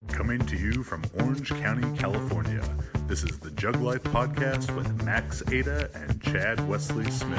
Coming to you from Orange County, California, this is the Jug Life Podcast with Max Ada and Chad Wesley Smith.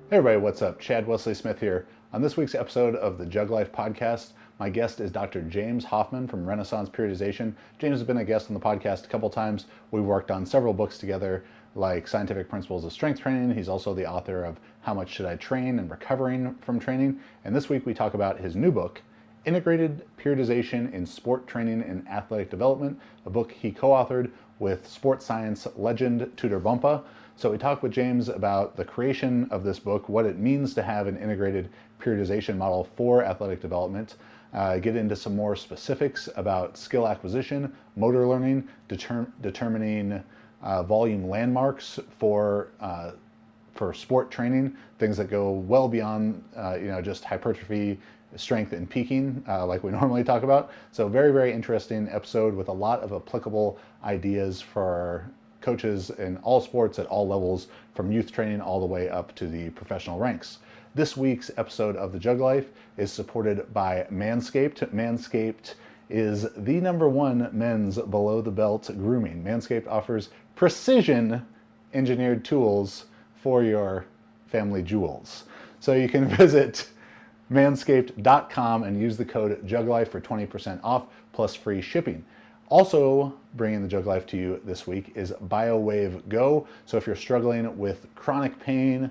Hey everybody, what's up? Chad Wesley Smith here. On this week's episode of the Jug Life Podcast, my guest is Dr. James Hoffmann from Renaissance Periodization. James has been a guest on the podcast a couple times. We've worked on several books together, like Scientific Principles of Strength Training. He's also the author of How Much Should I Train and Recovering from Training. And this week we talk about his new book, Integrated Periodization in Sport Training and Athletic Development, a book he co-authored with sports science legend Tudor Bompa. So we talk with James about the creation of this book, what it means to have an integrated periodization model for athletic development, get into some more specifics about skill acquisition, motor learning, determining volume landmarks for sport training, things that go well beyond just hypertrophy, strength, and peaking like we normally talk about. So very, very interesting episode with a lot of applicable ideas for coaches in all sports at all levels, from youth training all the way up to the professional ranks. This week's episode of The Jug Life is supported by Manscaped. Manscaped is the #1 men's below-the-belt grooming. Manscaped offers precision engineered tools for your family jewels. So you can visit manscaped.com and use the code JUGLIFE for 20% off plus free shipping. Also bringing the Jug Life to you this week is BioWave Go. So if you're struggling with chronic pain,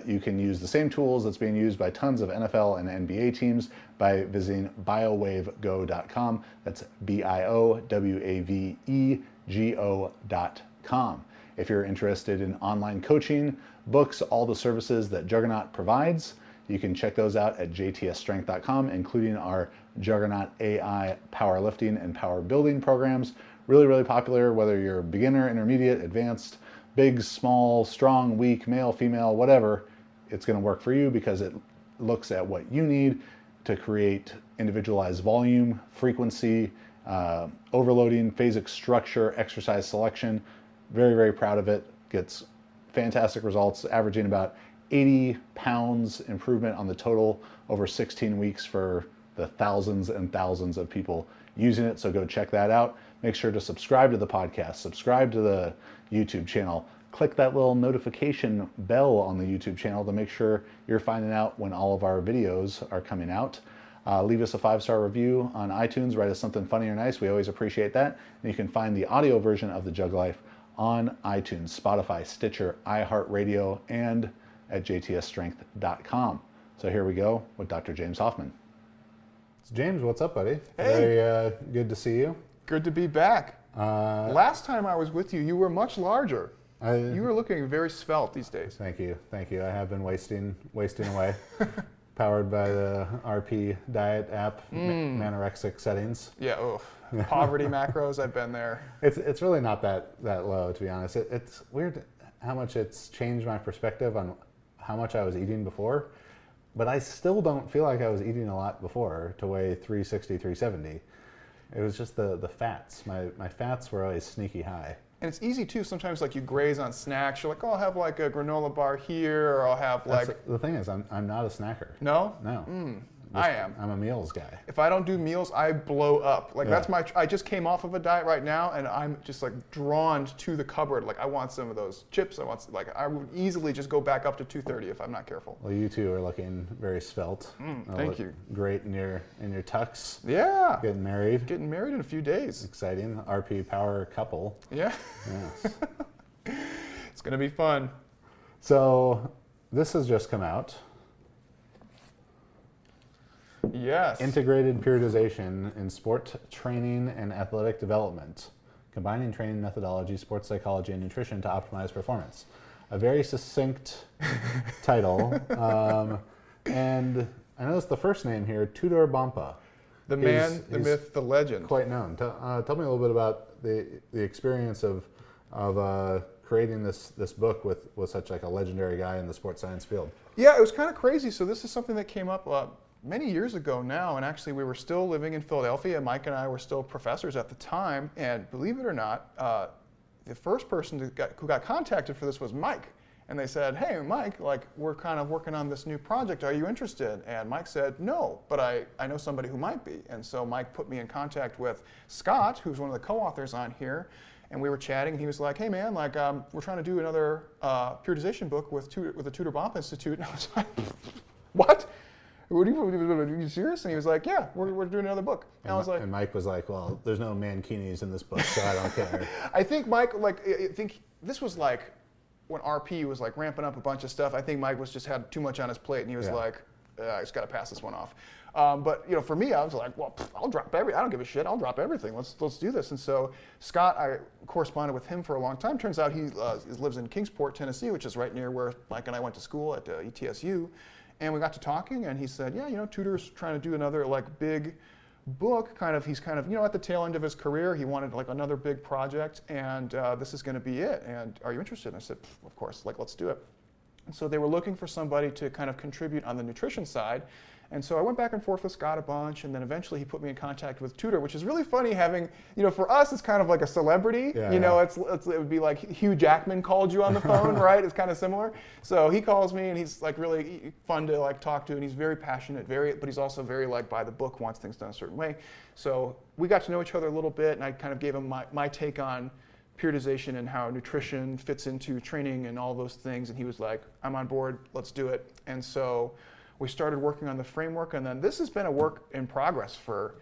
you can use the same tools that's being used by tons of NFL and NBA teams by visiting biowavego.com. That's BIOWAVEGO.com. If you're interested in online coaching, books, all the services that Juggernaut provides, you can check those out at jtsstrength.com, including our Juggernaut AI powerlifting and power building programs. Really, really popular, whether you're beginner, intermediate, advanced, big, small, strong, weak, male, female, whatever. It's going to work for you because it looks at what you need to create individualized volume, frequency, overloading, phasic structure, exercise selection. Very, very proud of it. Gets fantastic results, averaging about 80 pounds improvement on the total over 16 weeks for the thousands and thousands of people using it. So go check that out. Make sure to subscribe to the podcast, subscribe to the YouTube channel, click that little notification bell on the YouTube channel to make sure you're finding out when all of our videos are coming out. Leave us a 5-star review on iTunes, write us something funny or nice. We always appreciate that. And you can find the audio version of the Jug Life on iTunes, Spotify, Stitcher, iHeartRadio, and at jtsstrength.com. So here we go with Dr. James Hoffmann. So James, what's up, buddy? Hey. Very good to see you. Good to be back. Last time I was with you, you were much larger. You were looking very svelte these days. Thank you. I have been wasting away. Powered by the RP diet app, manorexic settings. Yeah, poverty macros, I've been there. It's really not that low, to be honest. It's weird how much it's changed my perspective on how much I was eating before, but I still don't feel like I was eating a lot before to weigh 360, 370. It was just the fats. My fats were always sneaky high. And it's easy too, sometimes like you graze on snacks, you're like, oh, I'll have like a granola bar here, or I'll have The thing is, I'm not a snacker. No? No. I am. I'm a meals guy. If I don't do meals, I blow up. That's I just came off of a diet right now, and I'm just like drawn to the cupboard. Like I want some of those chips. I would easily just go back up to 230 if I'm not careful. Well, you two are looking very svelte. Thank you. Great in your tux. Yeah. Getting married. Getting married in a few days. Exciting. RP power couple. Yeah. Yes. It's gonna be fun. So this has just come out. Yes. Integrated Periodization in Sport Training and Athletic Development, combining training methodology, sports psychology, and nutrition to optimize performance. A very succinct title. And I noticed the first name here, Tudor Bompa. The man, the myth, the legend. Quite known. Tell me a little bit about the experience of creating this book with such like a legendary guy in the sports science field. Yeah, it was kind of crazy. So this is something that came up many years ago now, and actually we were still living in Philadelphia. Mike and I were still professors at the time, and believe it or not, the first person who got contacted for this was Mike. And they said, hey, Mike, like, we're kind of working on this new project. Are you interested? And Mike said, no, but I know somebody who might be. And so Mike put me in contact with Scott, who's one of the co-authors on here. And we were chatting, and he was like, hey, man, like, we're trying to do another periodization book with the Tudor Bompa Institute. And I was like, what? Are you serious? And he was like, yeah, we're doing another book. And I was like, and Mike was like, well, there's no mankinis in this book, so I don't care. I think Mike, like, I think this was like when RP was like ramping up a bunch of stuff. I think Mike was just had too much on his plate, and he was like, I just got to pass this one off. But you know, for me, I was like, well, I'll drop I don't give a shit. I'll drop everything. Let's do this. And so Scott, I corresponded with him for a long time. Turns out he lives in Kingsport, Tennessee, which is right near where Mike and I went to school at ETSU. And we got to talking, and he said, yeah, you know, Tudor's trying to do another like big book. He's kind of, you know, at the tail end of his career. He wanted like another big project, and this is going to be it. And are you interested? And I said, of course, like, let's do it. And so they were looking for somebody to kind of contribute on the nutrition side. And so I went back and forth with Scott a bunch, and then eventually he put me in contact with Tudor, which is really funny having, you know, for us it's kind of like a celebrity. You know, it would be like Hugh Jackman called you on the phone, right? It's kind of similar. So he calls me, and he's like really fun to like talk to, and he's very passionate, but he's also very like by the book, wants things done a certain way. So we got to know each other a little bit, and I kind of gave him my take on periodization and how nutrition fits into training and all those things, and he was like, I'm on board, let's do it. And so we started working on the framework, and then this has been a work in progress for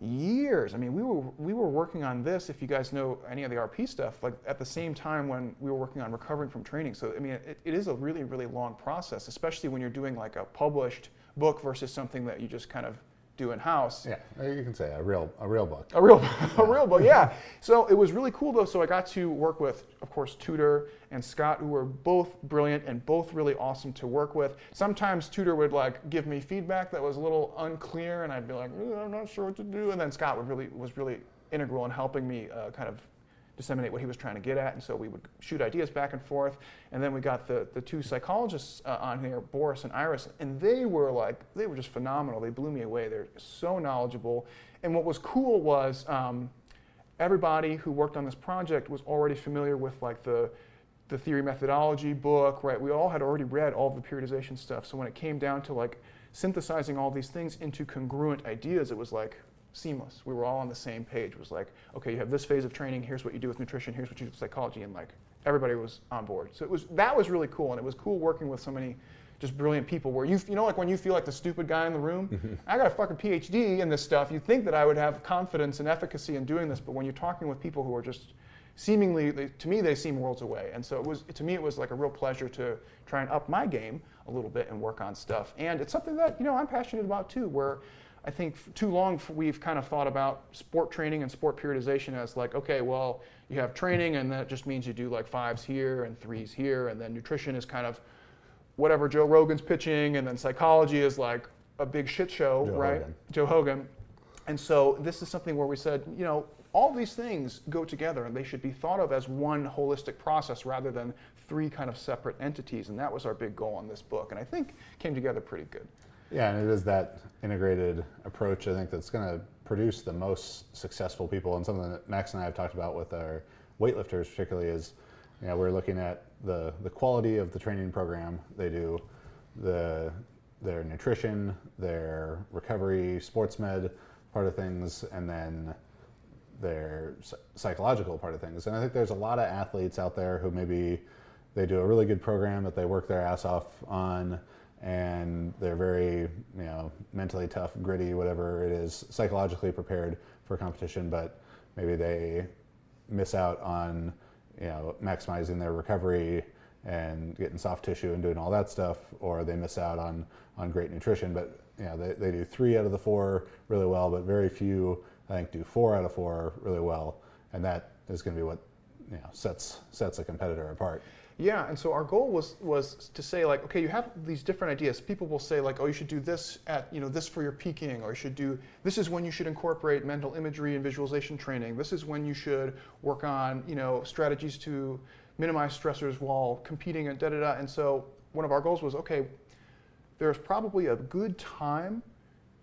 years. I mean, we were working on this, if you guys know any of the RP stuff, like at the same time when we were working on recovering from training. So I mean, it is a really, really long process, especially when you're doing like a published book versus something that you just kind of do in-house. Yeah, you can say a real book. A real book, yeah. So it was really cool though. So I got to work with, of course, Tudor and Scott, who were both brilliant and both really awesome to work with. Sometimes Tudor would like give me feedback that was a little unclear, and I'd be like, I'm not sure what to do. And then Scott was really integral in helping me kind of disseminate what he was trying to get at, and so we would shoot ideas back and forth. And then we got the two psychologists on here, Boris and Iris, and they were just phenomenal. They blew me away. They're so knowledgeable. And what was cool was everybody who worked on this project was already familiar with like the theory methodology book, right? We all had already read all the periodization stuff. So when it came down to like synthesizing all these things into congruent ideas, it was like seamless. We were all on the same page. It was like, okay, you have this phase of training, here's what you do with nutrition, here's what you do with psychology, and like everybody was on board. So that was really cool, and it was cool working with so many just brilliant people where you know, like when you feel like the stupid guy in the room, I got a fucking PhD in this stuff, you think that I would have confidence and efficacy in doing this, but when you're talking with people who are just seemingly, to me, they seem worlds away. And so to me, it was like a real pleasure to try and up my game a little bit and work on stuff. And it's something that, you know, I'm passionate about too, where I think too long we've kind of thought about sport training and sport periodization as like, okay, well, you have training and that just means you do like 5s here and 3s here, and then nutrition is kind of whatever Joe Rogan's pitching, and then psychology is like a big shit show, right? Joe Hogan. And so this is something where we said, you know, all these things go together and they should be thought of as one holistic process rather than 3 kind of separate entities. And that was our big goal on this book, and I think came together pretty good. Yeah, and it is that integrated approach, I think, that's going to produce the most successful people. And something that Max and I have talked about with our weightlifters particularly is, you know, we're looking at the quality of the training program they do, their nutrition, their recovery, sports med part of things, and then their psychological part of things. And I think there's a lot of athletes out there who maybe they do a really good program that they work their ass off on, and they're very, you know, mentally tough, gritty, whatever it is, psychologically prepared for competition, but maybe they miss out on, you know, maximizing their recovery and getting soft tissue and doing all that stuff, or they miss out on great nutrition. But, you know, they do 3 out of the 4 really well, but very few, I think, do 4 out of 4 really well, and that is going to be what, you know, sets a competitor apart. Yeah, and so our goal was to say, like, okay, you have these different ideas. People will say, like, oh, you should do this at, you know, this for your peaking, or you should do, this is when you should incorporate mental imagery and visualization training. This is when you should work on, you know, strategies to minimize stressors while competing and da-da-da. And so one of our goals was, okay, there's probably a good time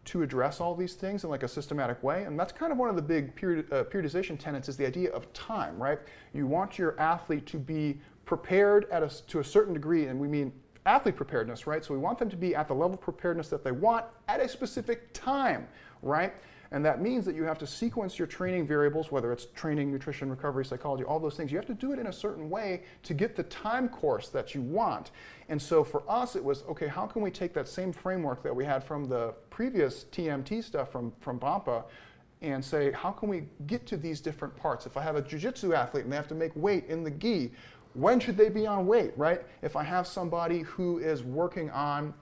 to address all these things in like a systematic way. And that's kind of one of the big periodization tenets, is the idea of time, right? You want your athlete to be prepared to a certain degree, and we mean athlete preparedness, right? So we want them to be at the level of preparedness that they want at a specific time, right? And that means that you have to sequence your training variables, whether it's training, nutrition, recovery, psychology, all those things. You have to do it in a certain way to get the time course that you want. And so for us, it was, okay, how can we take that same framework that we had from the previous TMT stuff from Bompa and say, how can we get to these different parts? If I have a jiu-jitsu athlete and they have to make weight in the gi, when should they be on weight, right? If I have somebody who is working on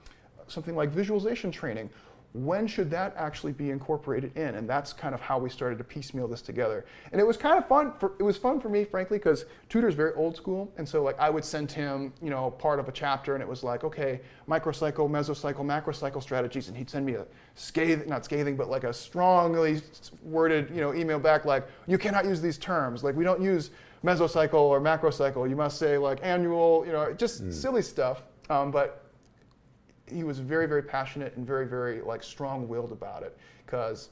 something like visualization training, when should that actually be incorporated in? And that's kind of how we started to piecemeal this together. And it was kind of fun. It was fun for me, frankly, because Tudor's very old school. And so like I would send him, part of a chapter, and it was like, okay, microcycle, mesocycle, macrocycle strategies. And he'd send me a not scathing, but like a strongly worded, email back like, you cannot use these terms. Like we don't use mesocycle or macrocycle. You must say like annual, just silly stuff. But he was very, very passionate and very, very like strong-willed about it because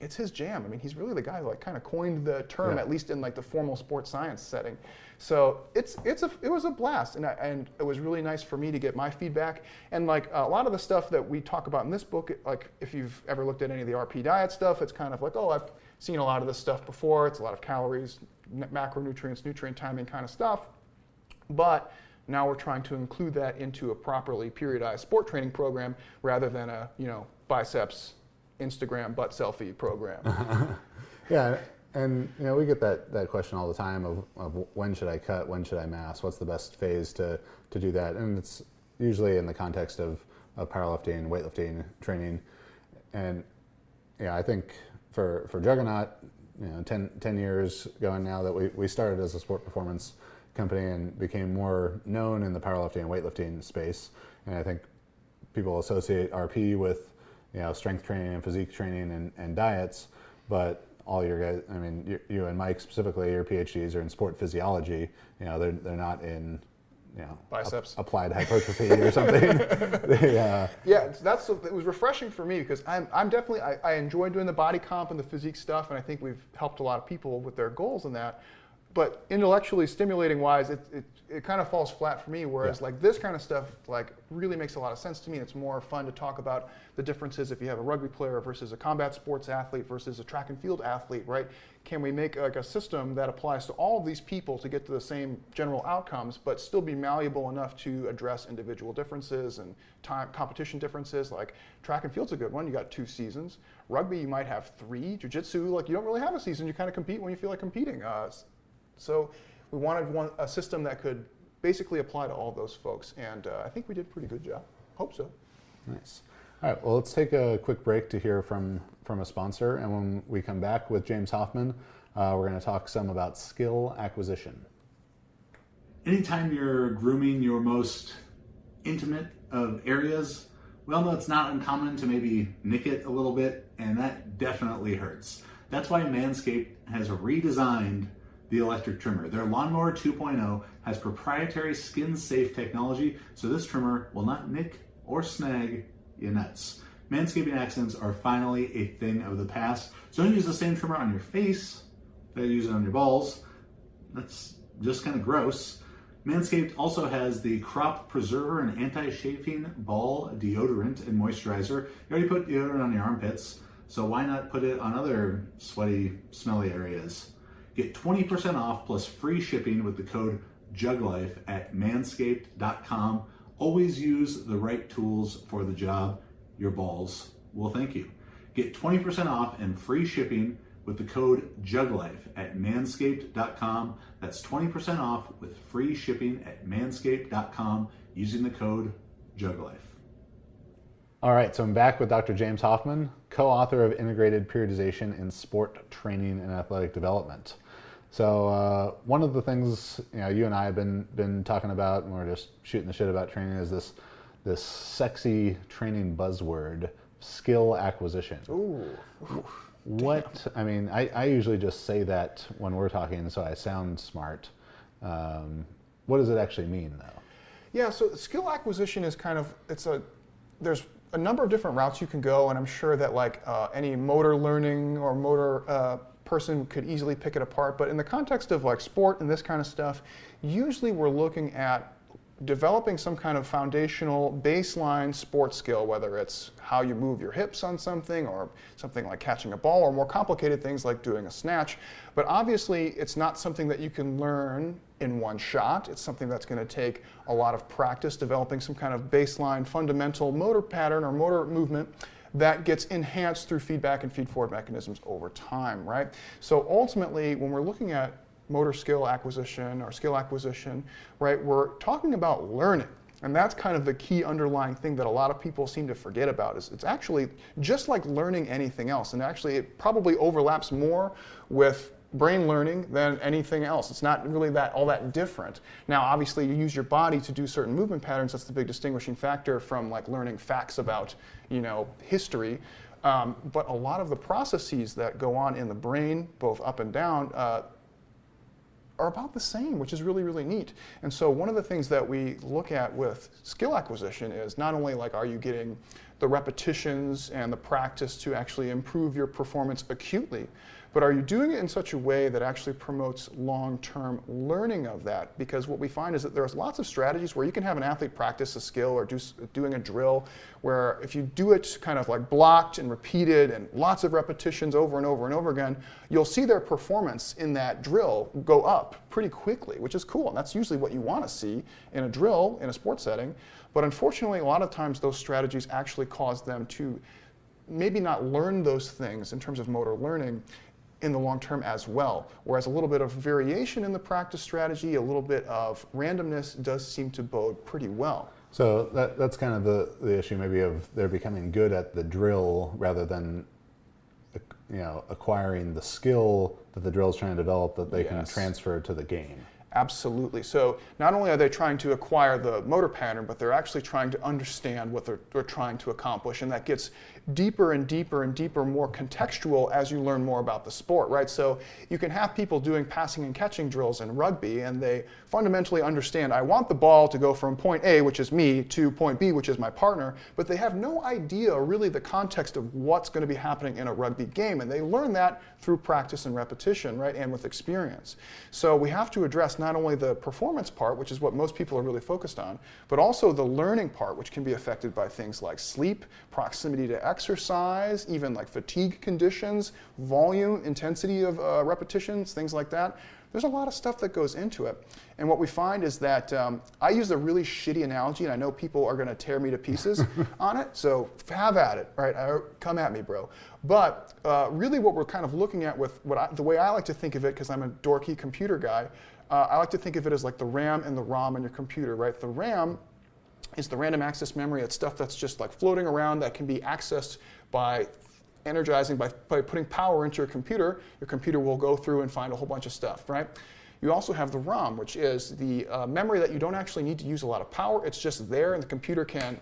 it's his jam. I mean, he's really the guy who like kind of coined the term, at least in like the formal sports science setting. So it was a blast, and it was really nice for me to get my feedback. And like a lot of the stuff that we talk about in this book, like if you've ever looked at any of the RP diet stuff, it's kind of like, oh, I've seen a lot of this stuff before. It's a lot of calories, macronutrients, nutrient timing kind of stuff, but now we're trying to include that into a properly periodized sport training program rather than a, biceps, Instagram butt selfie program. Yeah, and we get that question all the time of when should I cut, when should I mass, what's the best phase to do that, and it's usually in the context of powerlifting, weightlifting training, and I think for Juggernaut, 10 years going now that we started as a sport performance company and became more known in the powerlifting and weightlifting space. And I think people associate RP with, strength training and physique training and diets, but all your guys, I mean, you and Mike specifically, your PhDs are in sport physiology. They're not in, biceps, applied hypertrophy or something. Yeah, it was refreshing for me because I'm definitely, I enjoy doing the body comp and the physique stuff, and I think we've helped a lot of people with their goals in that. But intellectually stimulating wise, it kind of falls flat for me, whereas like this kind of stuff like really makes a lot of sense to me. It's more fun to talk about the differences if you have a rugby player versus a combat sports athlete versus a track and field athlete, right? Can we make like a system that applies to all of these people to get to the same general outcomes, but still be malleable enough to address individual differences and competition differences? Like track and field's a good one. You got 2 seasons. Rugby, you might have 3. Jiu-jitsu, like you don't really have a season. You kind of compete when you feel like competing. So we wanted a system that could basically apply to all those folks, and I think we did a pretty good job. Hope so. Nice. All right, well, let's take a quick break to hear from a sponsor, and when we come back with James Hoffmann, we're going to talk some about skill acquisition. Anytime you're grooming your most intimate of areas, we all know it's not uncommon to maybe nick it a little bit, and that definitely hurts. That's why Manscaped has redesigned the electric trimmer. Their Lawnmower 2.0 has proprietary skin-safe technology, so this trimmer will not nick or snag your nuts. Manscaping accidents are finally a thing of the past, so don't use the same trimmer on your face that you use it on your balls. That's just kind of gross. Manscaped also has the Crop Preserver and Anti-Chafing Ball Deodorant and Moisturizer. You already put deodorant on your armpits, so why not put it on other sweaty, smelly areas? Get 20% off plus free shipping with the code JUGLIFE at manscaped.com. Always use the right tools for the job. Your balls will thank you. Get 20% off and free shipping with the code JUGLIFE at manscaped.com. That's 20% off with free shipping at manscaped.com using the code JUGLIFE. All right, so I'm back with Dr. James Hoffmann, co-author of Integrated Periodization in Sport Training and Athletic Development. So one of the things you and I have been talking about, and we're just shooting the shit about training, is this sexy training buzzword, skill acquisition. Ooh. I mean, I usually just say that when we're talking, so I sound smart. What does it actually mean, though? Yeah, so skill acquisition is kind of, there's a number of different routes you can go, and I'm sure that like any motor learning or motor person could easily pick it apart. But in the context of like sport and this kind of stuff, usually we're looking at developing some kind of foundational baseline sports skill, whether it's how you move your hips on something or something like catching a ball, or more complicated things like doing a snatch. But obviously it's not something that you can learn in one shot. It's something that's going to take a lot of practice, developing some kind of baseline fundamental motor pattern or motor movement that gets enhanced through feedback and feed-forward mechanisms over time, right? So ultimately, when we're looking at motor skill acquisition or skill acquisition, right, we're talking about learning. And that's kind of the key underlying thing that a lot of people seem to forget about, is it's actually just like learning anything else. And actually it probably overlaps more with brain learning than anything else. It's not really all that different. Now, obviously you use your body to do certain movement patterns. That's the big distinguishing factor from like learning facts about, history. But a lot of the processes that go on in the brain, both up and down, are about the same, which is really, really neat. And so one of the things that we look at with skill acquisition is not only like, are you getting the repetitions and the practice to actually improve your performance acutely, but are you doing it in such a way that actually promotes long-term learning of that? Because what we find is that there's lots of strategies where you can have an athlete practice a skill or doing a drill, where if you do it kind of like blocked and repeated and lots of repetitions over and over and over again, you'll see their performance in that drill go up pretty quickly, which is cool. And that's usually what you want to see in a drill in a sports setting. But unfortunately, a lot of times those strategies actually cause them to maybe not learn those things in terms of motor learning in the long term as well. Whereas a little bit of variation in the practice strategy, a little bit of randomness does seem to bode pretty well. So that's kind of the issue maybe of they're becoming good at the drill rather than acquiring the skill that the drill is trying to develop that they can transfer to the game. Absolutely. So not only are they trying to acquire the motor pattern, but they're actually trying to understand what they're trying to accomplish. And that gets deeper and deeper and deeper, more contextual as you learn more about the sport, right? So you can have people doing passing and catching drills in rugby, and they fundamentally understand, I want the ball to go from point A, which is me, to point B, which is my partner, but they have no idea really the context of what's going to be happening in a rugby game. And they learn that through practice and repetition, right, and with experience. So we have to address not only the performance part, which is what most people are really focused on, but also the learning part, which can be affected by things like sleep, proximity to exercise, even like fatigue conditions, volume, intensity of repetitions, things like that. There's a lot of stuff that goes into it. And what we find is that I use a really shitty analogy, and I know people are going to tear me to pieces on it, so have at it, right? Come at me, bro. But really what we're kind of looking at with the way I like to think of it, because I'm a dorky computer guy, I like to think of it as like the RAM and the ROM in your computer, right? The RAM is the random access memory. It's stuff that's just like floating around that can be accessed by energizing, by putting power into your computer. Your computer will go through and find a whole bunch of stuff, right? You also have the ROM, which is the memory that you don't actually need to use a lot of power. It's just there, and the computer can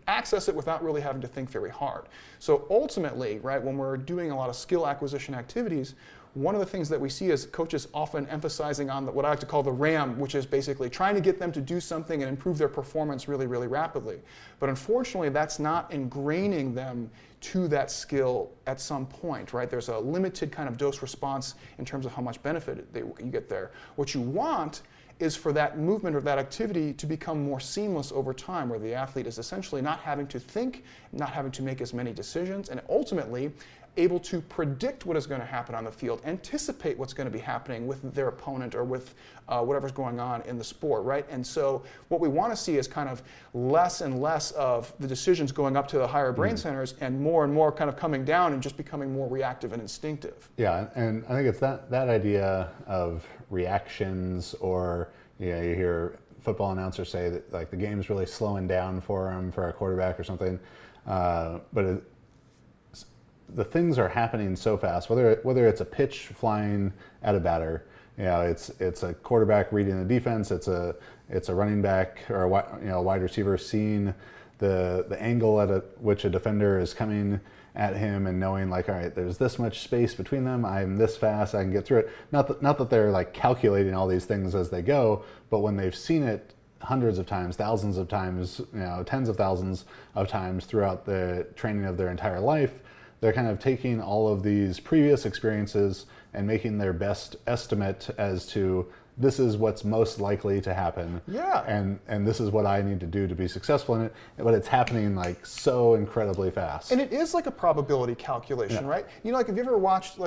access it without really having to think very hard. So ultimately, right, when we're doing a lot of skill acquisition activities, one of the things that we see is coaches often emphasizing on what I like to call the RAM, which is basically trying to get them to do something and improve their performance really, really rapidly. But unfortunately, that's not ingraining them to that skill at some point, right? There's a limited kind of dose response in terms of how much benefit you get there. What you want is for that movement or that activity to become more seamless over time, where the athlete is essentially not having to think, not having to make as many decisions, and ultimately able to predict what is going to happen on the field, anticipate what's going to be happening with their opponent or with whatever's going on in the sport, right? And so what we want to see is kind of less and less of the decisions going up to the higher brain centers and more kind of coming down and just becoming more reactive and instinctive. Yeah, and I think it's that idea of reactions, or you hear football announcers say that like the game's really slowing down for them, for a quarterback or something, but the things are happening so fast, whether it's a pitch flying at a batter, it's a quarterback reading the defense, it's a running back or a wide receiver seeing the angle at which a defender is coming at him and knowing like, all right, there's this much space between them, I'm this fast, I can get through it. Not that they're like calculating all these things as they go, but when they've seen it hundreds of times, thousands of times, tens of thousands of times throughout the training of their entire life, they're kind of taking all of these previous experiences and making their best estimate as to this is what's most likely to happen. Yeah. And this is what I need to do to be successful in it. But it's happening like so incredibly fast. And it is like a probability calculation, Yeah. right? You know, like have you ever watched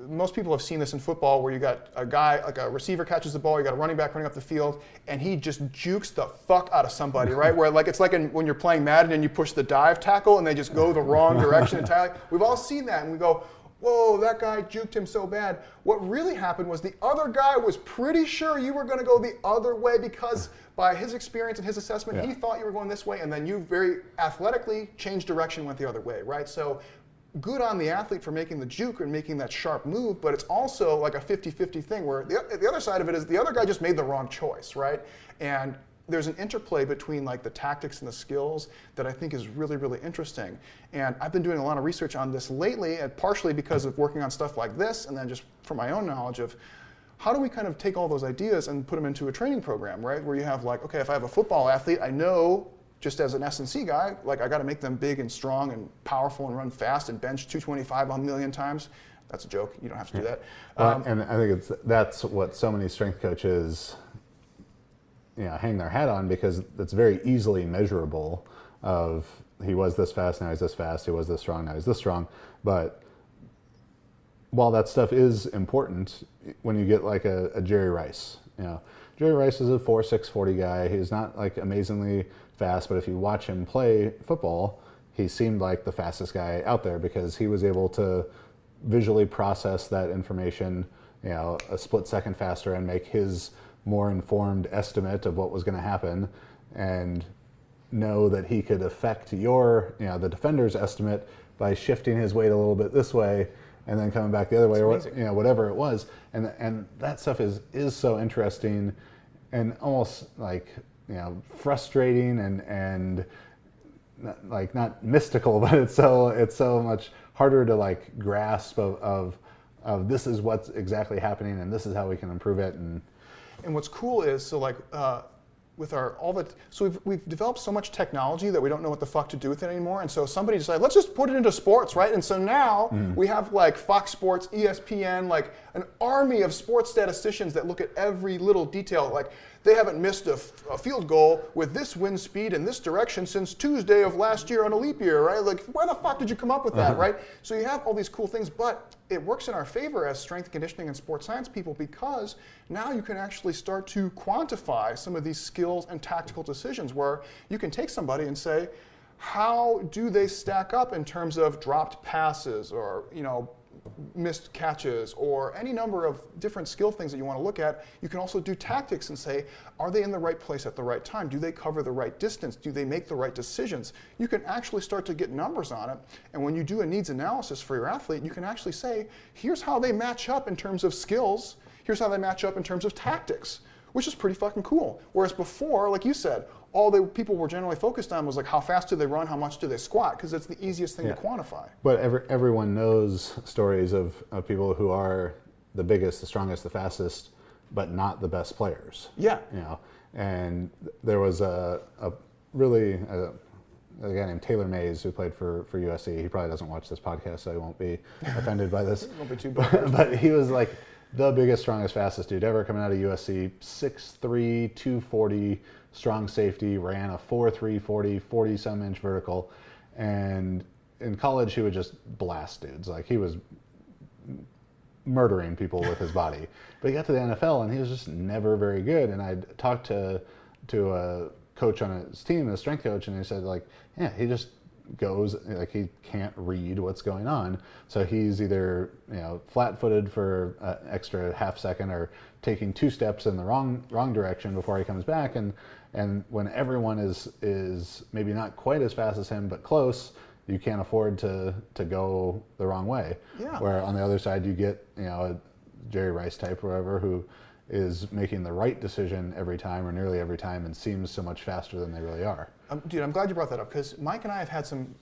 most people have seen this in football where you got a guy, like a receiver catches the ball, you got a running back running up the field, and he just jukes the fuck out of somebody, right? Where like it's like when you're playing Madden and you push the dive tackle and they just go the wrong direction entirely. We've all seen that and we go, whoa, that guy juked him so bad. What really happened was the other guy was pretty sure you were going to go the other way because by his experience and his assessment, he thought you were going this way, and then you very athletically changed direction and went the other way, right? So good on the athlete for making the juke and making that sharp move, but it's also like a 50-50 thing where the other side of it is the other guy just made the wrong choice, right? And there's an interplay between like the tactics and the skills that I think is really, really interesting. And I've been doing a lot of research on this lately, and partially because of working on stuff like this, and then just from my own knowledge of how do we kind of take all those ideas and put them into a training program, right? Where you have like, okay, if I have a football athlete, I know just as an S&C guy, like I got to make them big and strong and powerful and run fast and bench 225 a million times. That's a joke. You don't have to do that. And I think that's what so many strength coaches hang their hat on, because it's very easily measurable of he was this fast, now he's this fast, he was this strong, now he's this strong. But while that stuff is important, when you get like a Jerry Rice, Jerry Rice is a 4'6", 40 guy. He's not like amazingly fast, but if you watch him play football, he seemed like the fastest guy out there because he was able to visually process that information, a split second faster and make his more informed estimate of what was going to happen, and know that he could affect the defender's estimate by shifting his weight a little bit this way and then coming back the other way, or whatever it was. And that stuff is so interesting and almost like frustrating and not mystical, but it's so much harder to like grasp of this is what's exactly happening and this is how we can improve it. And what's cool is, so like with we've developed so much technology that we don't know what the fuck to do with it anymore. And so somebody decided, let's just put it into sports, right? And so now we have like Fox Sports, ESPN, like an army of sports statisticians that look at every little detail. Like they haven't missed a field goal with this wind speed in this direction since Tuesday of last year on a leap year, right? Like where the fuck did you come up with that, right? So you have all these cool things, but it works in our favor as strength conditioning and sports science people, because now you can actually start to quantify some of these skills and tactical decisions where you can take somebody and say, how do they stack up in terms of dropped passes or missed catches or any number of different skill things that you want to look at. You can also do tactics and say, are they in the right place at the right time? Do they cover the right distance? Do they make the right decisions? You can actually start to get numbers on it. And when you do a needs analysis for your athlete, you can actually say, here's how they match up in terms of skills. Here's how they match up in terms of tactics, which is pretty fucking cool. Whereas before, like you said, all the people were generally focused on was like, how fast do they run, how much do they squat, because it's the easiest thing to quantify. But everyone knows stories of people who are the biggest, the strongest, the fastest, but not the best players. Yeah. And there was a guy named Taylor Mays who played for USC. He probably doesn't watch this podcast, so he won't be offended by this. Won't be too bad. But he was like the biggest, strongest, fastest dude ever coming out of USC. 6'3", 240, strong safety, ran a 4.3 40-some inch vertical. And in college, he would just blast dudes. Like he was murdering people with his body. But he got to the NFL and he was just never very good. And I talked to a coach on his team, a strength coach, and he said like, yeah, he just goes, like he can't read what's going on. So he's either flat-footed for an extra half second or taking 2 steps in the wrong direction before he comes back. And when everyone is maybe not quite as fast as him but close, you can't afford to go the wrong way. Yeah. Where on the other side you get a Jerry Rice type or whatever who is making the right decision every time or nearly every time and seems so much faster than they really are. Dude, I'm glad you brought that up because Mike and I have had some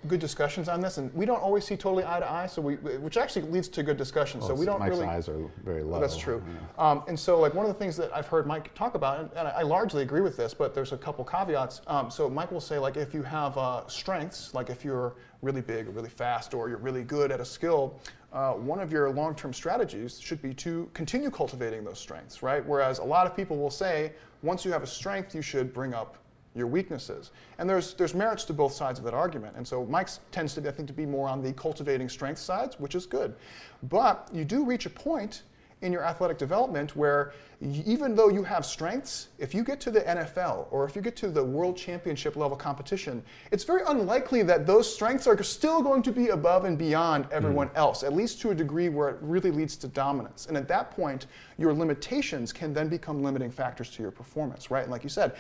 good discussions on this, and we don't always see totally eye to eye. So which actually leads to good discussions. Well, so we don't Mike's really. eyes are very low. That's true. Yeah. And so, like, one of the things that I've heard Mike talk about, and I largely agree with this, but there's a couple caveats. So Mike will say, like, if you have strengths, like if you're really big or really fast or you're really good at a skill, one of your long-term strategies should be to continue cultivating those strengths, right? Whereas a lot of people will say, once you have a strength, you should bring up your weaknesses. And there's merits to both sides of that argument. And so Mike's tends to be, I think, to be more on the cultivating strength sides, which is good. But you do reach a point in your athletic development where even though you have strengths, if you get to the NFL or if you get to the world championship level competition, it's very unlikely that those strengths are still going to be above and beyond everyone else, at least to a degree where it really leads to dominance. And at that point, your limitations can then become limiting factors to your performance, right? And like you said,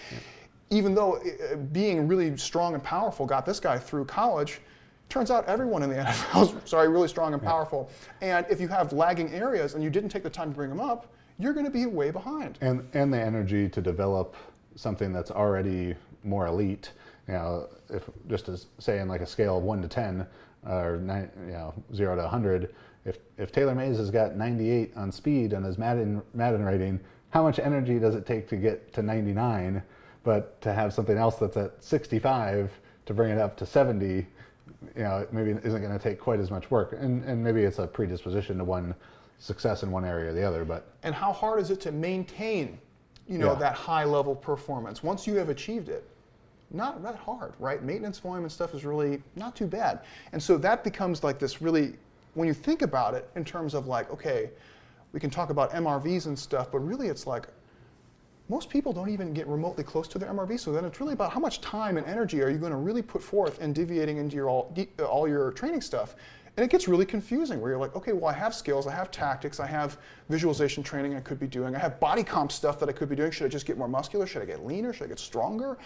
even though being really strong and powerful got this guy through college, turns out everyone in the NFL is really strong and powerful. And if you have lagging areas and you didn't take the time to bring them up, you're going to be way behind. And the energy to develop something that's already more elite. You know, if just as say in like a scale of 1 to 10 or 0 to 100, if Taylor Mays has got 98 on speed on his Madden rating, how much energy does it take to get to 99? But to have something else that's at 65 to bring it up to 70, maybe isn't going to take quite as much work. And maybe it's a predisposition to one success in one area or the other. And how hard is it to maintain, that high level performance once you have achieved it? Not that hard, right? Maintenance volume and stuff is really not too bad. And so that becomes like this really, when you think about it in terms of like, okay, we can talk about MRVs and stuff, but really it's like, most people don't even get remotely close to their MRV, so then it's really about how much time and energy are you going to really put forth in deviating into your all your training stuff. And it gets really confusing where you're like, okay, well, I have skills, I have tactics, I have visualization training I could be doing, I have body comp stuff that I could be doing. Should I just get more muscular? Should I get leaner? Should I get stronger?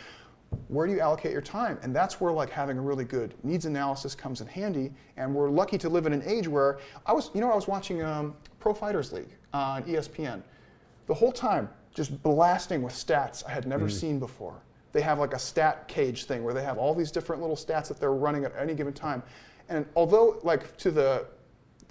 Where do you allocate your time? And that's where like having a really good needs analysis comes in handy. And we're lucky to live in an age where I was watching Pro Fighters League on ESPN. The whole time, just blasting with stats I had never seen before. They have like a stat cage thing where they have all these different little stats that they're running at any given time. And although like to the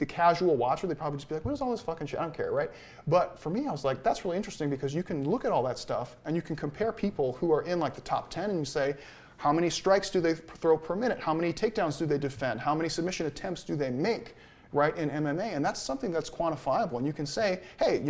casual watcher, they'd probably just be like, what is all this fucking shit? I don't care, right? But for me, I was like, that's really interesting because you can look at all that stuff and you can compare people who are in like the top 10 and you say, how many strikes do they throw per minute? How many takedowns do they defend? How many submission attempts do they make? Right, in MMA, and that's something that's quantifiable. And you can say, hey,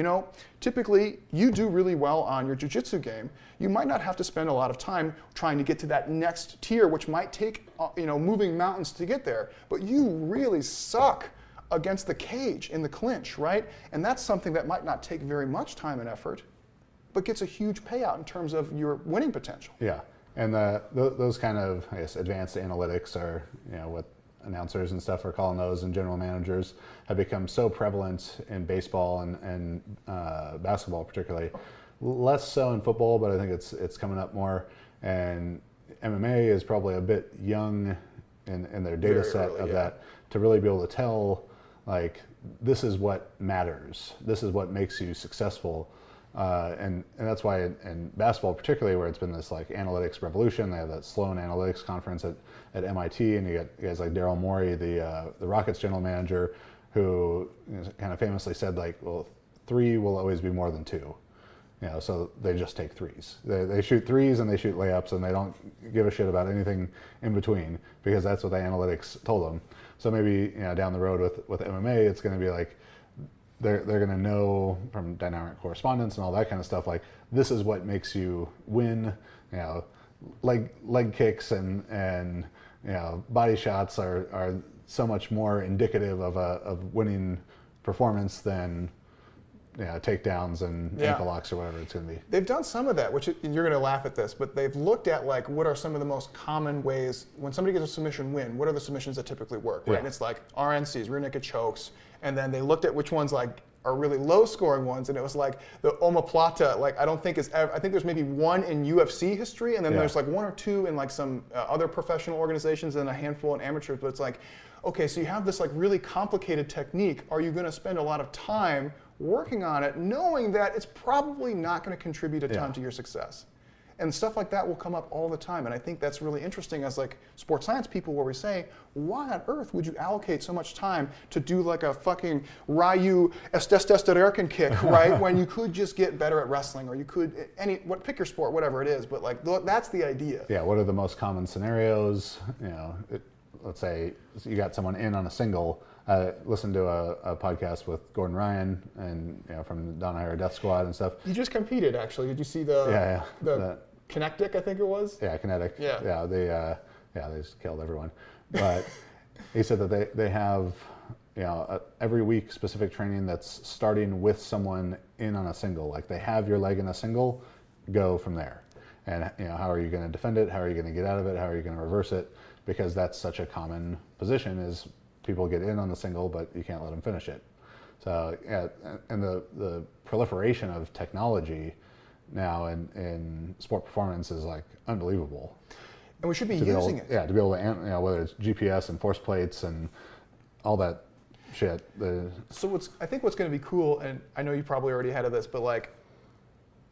typically you do really well on your jiu-jitsu game. You might not have to spend a lot of time trying to get to that next tier, which might take, moving mountains to get there. But you really suck against the cage in the clinch, right? And that's something that might not take very much time and effort, but gets a huge payout in terms of your winning potential. Yeah, and those kind of, I guess, advanced analytics are, what announcers and stuff are calling those, and general managers have become so prevalent in baseball and basketball particularly. Less so in football, but I think it's coming up more. And MMA is probably a bit young in their data set of that to really be able to tell, like, this is what matters. This is what makes you successful. And that's why in basketball particularly, where it's been this like analytics revolution, they have that Sloan Analytics conference at MIT, and you got guys like Daryl Morey, the Rockets general manager, who kind of famously said like, well, 3 will always be more than 2. So they just take threes. They shoot threes and they shoot layups, and they don't give a shit about anything in between because that's what the analytics told them. So maybe down the road with MMA, it's going to be like, they're going to know from dynamic correspondence and all that kind of stuff, like, this is what makes you win. Leg kicks and body shots are so much more indicative of winning performance than takedowns and ankle locks or whatever it's going to be. They've done some of that, which you're going to laugh at this, but they've looked at like what are some of the most common ways when somebody gets a submission win. What are the submissions that typically work? Right, and it's like RNCs, rear naked chokes, and then they looked at which ones like are really low scoring ones, and it was like the omoplata. Like I think there's maybe 1 in UFC history, and then there's like 1 or 2 in like some other professional organizations, and a handful in amateurs. But it's like, okay, so you have this like really complicated technique. Are you going to spend a lot of time working on it, knowing that it's probably not going to contribute a ton to your success? And stuff like that will come up all the time. And I think that's really interesting as like sports science people, where we say, why on earth would you allocate so much time to do like a fucking Ryu Estestererken kick, right? When you could just get better at wrestling, or you could pick your sport, whatever it is. But like that's the idea. Yeah. What are the most common scenarios? Let's say you got someone in on a single. Listen to a podcast with Gordon Ryan and from the Donna Hare Death Squad and stuff. You just competed, actually. Did you see the Kinetic, I think it was? Yeah, Kinetic. Yeah. They just killed everyone. But he said that they have every week specific training that's starting with someone in on a single. Like they have your leg in a single, go from there. And how are you going to defend it? How are you going to get out of it? How are you going to reverse it? Because that's such a common position is people get in on the single, but you can't let them finish it. So and the proliferation of technology now in sport performance is like unbelievable. And we should be using it. Yeah, to be able to, whether it's GPS and force plates and all that shit. So I think what's going to be cool, and I know you probably already ahead of this, but like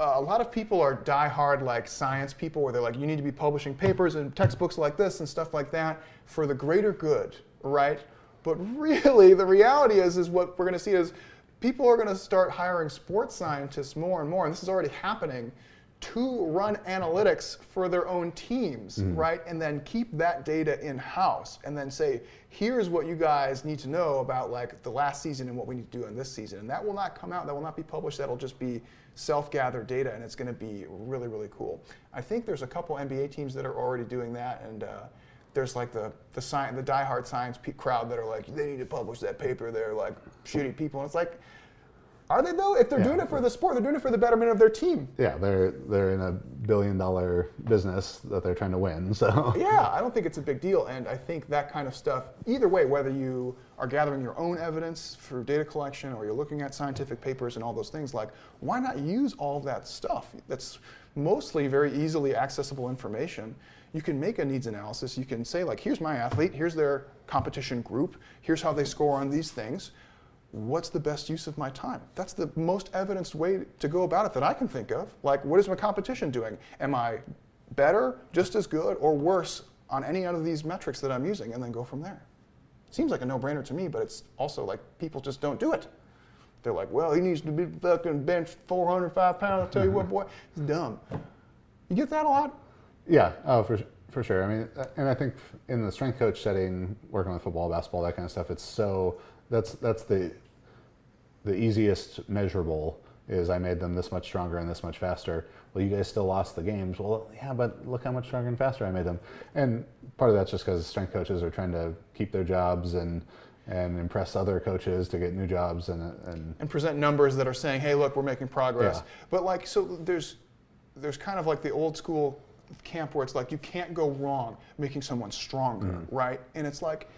a lot of people are diehard like science people, where they're like, you need to be publishing papers and textbooks like this and stuff like that for the greater good, right? But really, the reality is what we're going to see is people are going to start hiring sports scientists more and more, and this is already happening, to run analytics for their own teams, right? And then keep that data in-house and then say, here's what you guys need to know about like the last season and what we need to do in this season. And that will not come out, that will not be published, that'll just be self-gathered data, and it's going to be really, really cool. I think there's a couple NBA teams that are already doing that, and there's like the diehard science crowd that are like, they need to publish that paper, they're like shitty people. And it's like, are they though? If they're doing it for the sport, they're doing it for the betterment of their team. Yeah, they're in a $1 billion business that they're trying to win. So yeah, I don't think it's a big deal, and I think that kind of stuff, either way, whether you are gathering your own evidence for data collection or you're looking at scientific papers and all those things, like why not use all that stuff? That's mostly very easily accessible information. You can make a needs analysis. You can say like, here's my athlete, here's their competition group, here's how they score on these things. What's the best use of my time? That's the most evidenced way to go about it that I can think of. Like, what is my competition doing? Am I better, just as good, or worse on any of these metrics that I'm using? And then go from there. Seems like a no-brainer to me, but it's also like people just don't do it. They're like, well, he needs to be fucking bench 405 pounds. I'll tell you what, boy, it's dumb. You get that a lot? Yeah, for sure. I mean, and I think in the strength coach setting, working with football, basketball, that kind of stuff, it's so... That's the easiest measurable is I made them this much stronger and this much faster. Well, you guys still lost the games. Well, yeah, but look how much stronger and faster I made them. And part of that's just because strength coaches are trying to keep their jobs and impress other coaches to get new jobs and present numbers that are saying, hey, look, we're making progress. Yeah. But like, so there's kind of like the old school camp where it's like you can't go wrong making someone stronger, right? And it's like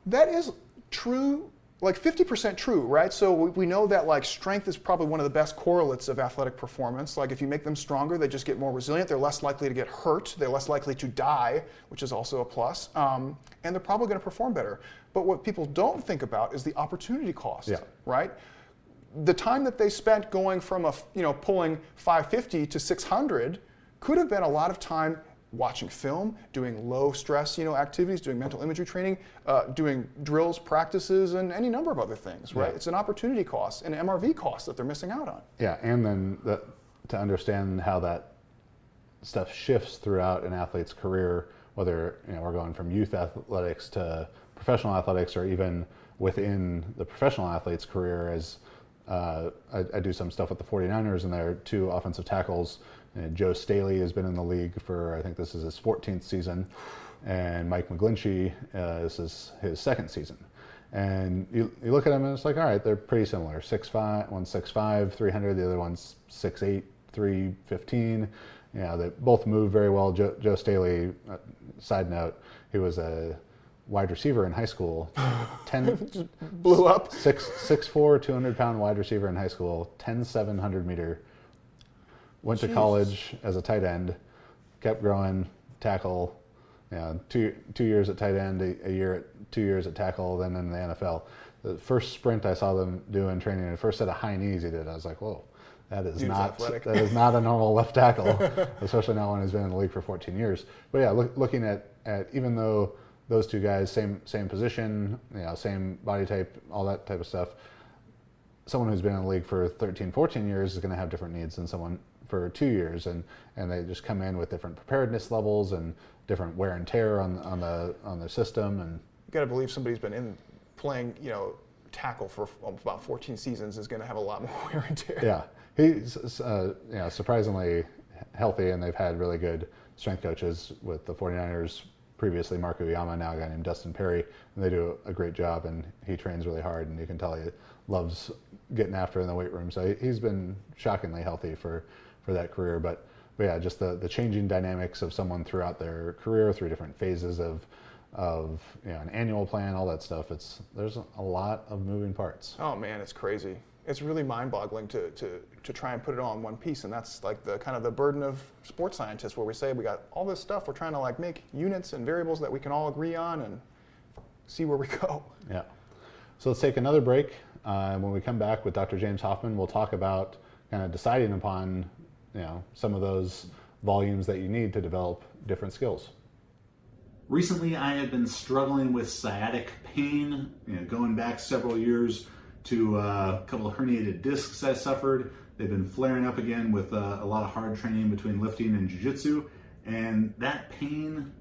that is true, like 50% true, right? So we know that like strength is probably one of the best correlates of athletic performance. Like if you make them stronger, they just get more resilient. They're less likely to get hurt. They're less likely to die, which is also a plus. And they're probably going to perform better. But what people don't think about is the opportunity cost, right? The time that they spent going from pulling 550 to 600 could have been a lot of time watching film, doing low stress, activities, doing mental imagery training, doing drills, practices, and any number of other things, right? Yeah. It's an opportunity cost, an MRV cost that they're missing out on. Yeah, and then to understand how that stuff shifts throughout an athlete's career, whether we're going from youth athletics to professional athletics, or even within the professional athlete's career, as I do some stuff with the 49ers, and they're two offensive tackles. Joe Staley has been in the league for, I think this is his 14th season, and Mike McGlinchey, this is his second season. And you look at them and it's like, all right, they're pretty similar. 6'5", one's 6'5", 300, the other one's 6'8", 315. They both move very well. Joe Staley, side note, he was a wide receiver in high school. Just blew up. 6'4", 200-pound wide receiver in high school, 10,700 meter. Went to college as a tight end, kept growing, tackle, 2 years at tight end, a year 2 years at tackle, then in the NFL. The first sprint I saw them do in training, the first set of high knees he did, I was like, whoa, That is Dude's not athletic. that is not a normal left tackle, especially not one who's been in the league for 14 years. But yeah, looking at even though those two guys same position, same body type, all that type of stuff, someone who's been in the league for 13, 14 years is going to have different needs than someone for 2 years, and they just come in with different preparedness levels and different wear and tear on their system. And You got to believe somebody's been playing tackle for about 14 seasons is going to have a lot more wear and tear. yeah, he's surprisingly healthy, and they've had really good strength coaches with the 49ers. Previously, Mark Uyama, now a guy named Dustin Perry, and they do a great job, and he trains really hard, and you can tell he loves getting after in the weight room. So he's been shockingly healthy for that career. But yeah, just the changing dynamics of someone throughout their career, through different phases of an annual plan, all that stuff. There's a lot of moving parts. Oh man, it's crazy. It's really mind-boggling to try and put it all in one piece, and that's like the kind of the burden of sports scientists, where we say we got all this stuff, we're trying to like make units and variables that we can all agree on and see where we go. Yeah. So let's take another break. When we come back with Dr. James Hoffmann, we'll talk about kind of deciding upon some of those volumes that you need to develop different skills. Recently, I have been struggling with sciatic pain, going back several years to a couple of herniated discs I suffered. They've been flaring up again with a lot of hard training between lifting and jiu-jitsu, and that pain,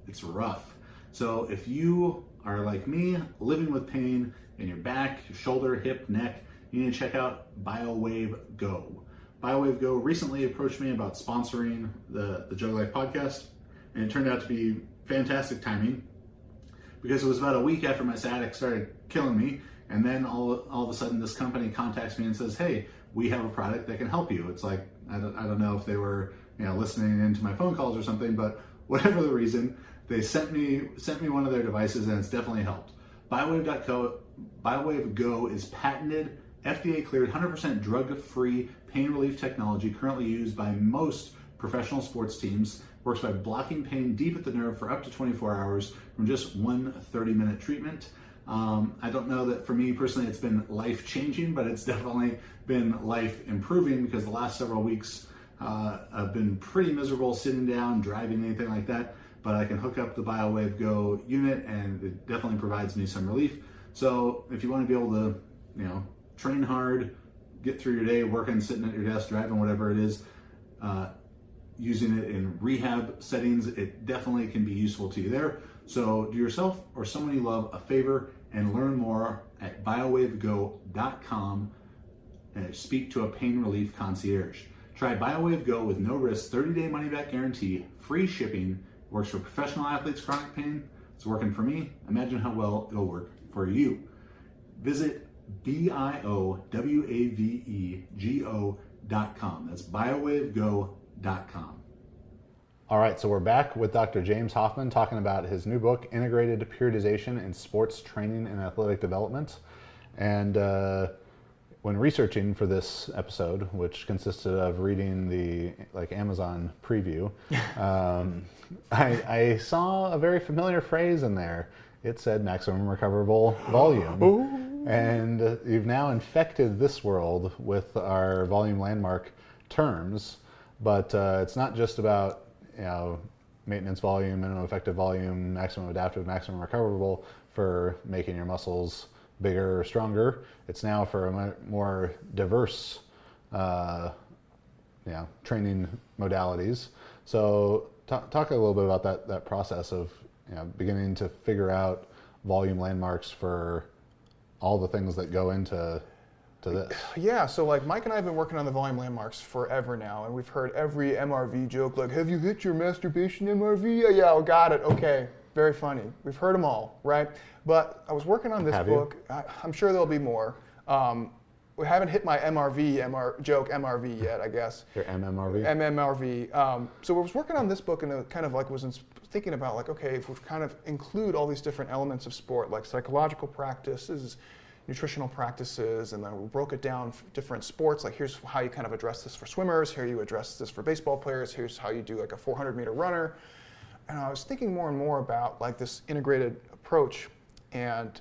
it's rough. So if you are like me, living with pain in your back, your shoulder, hip, neck, you need to check out BioWave Go. BioWave Go recently approached me about sponsoring the Jug Life podcast, and it turned out to be fantastic timing, because it was about a week after my sciatic started killing me, and then all of a sudden this company contacts me and says, hey, we have a product that can help you. It's like, I don't know if they were listening into my phone calls or something, but whatever the reason, they sent me one of their devices, and it's definitely helped. BioWave Go is patented, FDA cleared, 100% drug-free pain relief technology currently used by most professional sports teams. Works by blocking pain deep at the nerve for up to 24 hours from just one 30-minute treatment. I don't know that for me personally it's been life-changing, but it's definitely been life-improving, because the last several weeks I've been pretty miserable sitting down, driving, anything like that. But I can hook up the BioWave Go unit, and it definitely provides me some relief. So if you want to be able to, train hard, get through your day, working, sitting at your desk, driving, whatever it is, using it in rehab settings, it definitely can be useful to you there. So do yourself or someone you love a favor and learn more at biowavego.com and speak to a pain relief concierge. Try BioWave Go with no risk, 30-day money-back guarantee, free shipping. Works for professional athletes, chronic pain. It's working for me. Imagine how well it'll work for you. Visit biowavego.com. That's biowavego.com. All right, so we're back with Dr. James Hoffmann talking about his new book, Integrated Periodization in Sports Training and Athletic Development. And when researching for this episode, which consisted of reading the Amazon preview, I saw a very familiar phrase in there. It said maximum recoverable volume. Ooh. And you've now infected this world with our volume landmark terms, but it's not just about maintenance volume, minimum effective volume, maximum adaptive, maximum recoverable for making your muscles bigger or stronger. It's now for a more diverse training modalities. So talk a little bit about that process of beginning to figure out volume landmarks for all the things that go into this. Yeah, so like Mike and I have been working on the volume landmarks forever now, and we've heard every MRV joke, like, have you hit your masturbation MRV? Yeah, oh, got it, okay, very funny. We've heard them all, right? But I was working on this book. I'm sure there'll be more. We haven't hit my joke MRV yet, I guess. Your MMRV? MMRV. So I was working on this book, and it kind of like was thinking about like, okay, if we kind of include all these different elements of sport, like psychological practices, nutritional practices, and then we broke it down for different sports. Like, here's how you kind of address this for swimmers. Here you address this for baseball players. Here's how you do like a 400-meter runner. And I was thinking more and more about like this integrated approach, and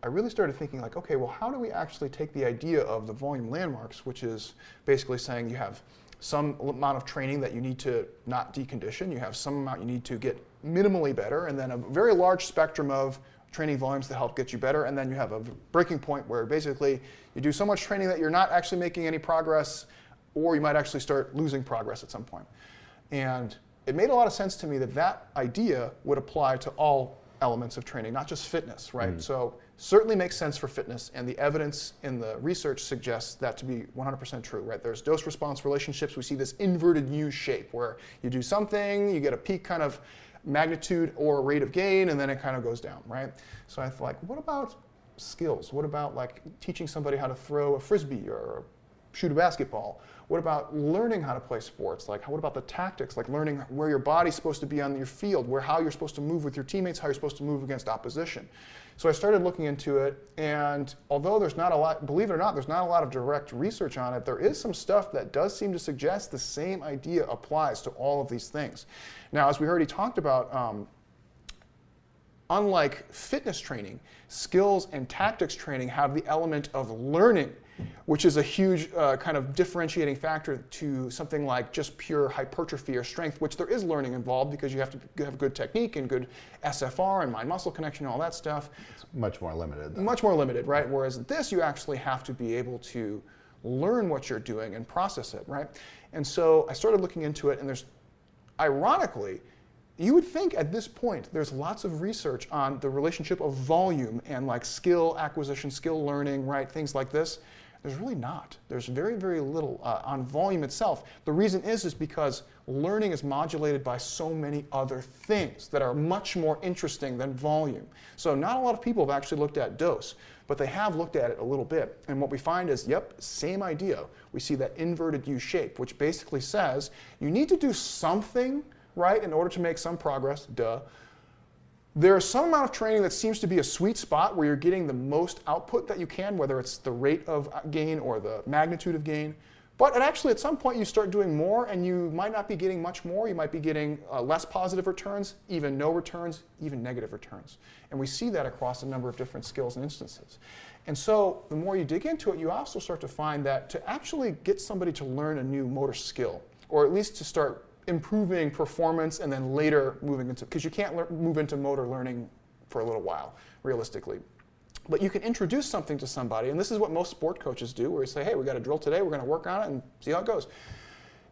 I really started thinking like, okay, well, how do we actually take the idea of the volume landmarks, which is basically saying you have some amount of training that you need to not decondition, you have some amount you need to get minimally better, and then a very large spectrum of training volumes to help get you better, and then you have a breaking point where basically you do so much training that you're not actually making any progress, or you might actually start losing progress at some point. And it made a lot of sense to me that that idea would apply to all elements of training, not just fitness, right? So certainly makes sense for fitness, and the evidence in the research suggests that to be 100% true, right? There's dose-response relationships. We see this inverted U shape where you do something, you get a peak kind of magnitude or rate of gain, and then it kind of goes down, right? So I thought, like, what about skills? What about like teaching somebody how to throw a frisbee or shoot a basketball? What about learning how to play sports? Like, what about the tactics? Like learning where your body's supposed to be on your field, how you're supposed to move with your teammates, how you're supposed to move against opposition. So I started looking into it, and although there's not a lot, believe it or not, there's not a lot of direct research on it, there is some stuff that does seem to suggest the same idea applies to all of these things. Now, as we already talked about, unlike fitness training, skills and tactics training have the element of learning, which is a huge kind of differentiating factor to something like just pure hypertrophy or strength, which there is learning involved because you have to have good technique and good SFR and mind-muscle connection and all that stuff. It's much more limited, though. Much more limited, right? Whereas this, you actually have to be able to learn what you're doing and process it, right? And so I started looking into it, and there's, ironically, you would think at this point there's lots of research on the relationship of volume and like skill acquisition, skill learning, right? Things like this. There's really not. There's very, very little on volume itself. The reason is because learning is modulated by so many other things that are much more interesting than volume. So not a lot of people have actually looked at dose, but they have looked at it a little bit. And what we find is, yep, same idea. We see that inverted U shape, which basically says you need to do something, right, in order to make some progress, duh. There's some amount of training that seems to be a sweet spot where you're getting the most output that you can, whether it's the rate of gain or the magnitude of gain. But actually, at some point, you start doing more, and you might not be getting much more. You might be getting less positive returns, even no returns, even negative returns. And we see that across a number of different skills and instances. And so the more you dig into it, you also start to find that to actually get somebody to learn a new motor skill, or at least to start improving performance and then later moving into, because you can't move into motor learning for a little while, realistically. But you can introduce something to somebody, and this is what most sport coaches do, where you say, hey, we got a drill today, we're going to work on it and see how it goes.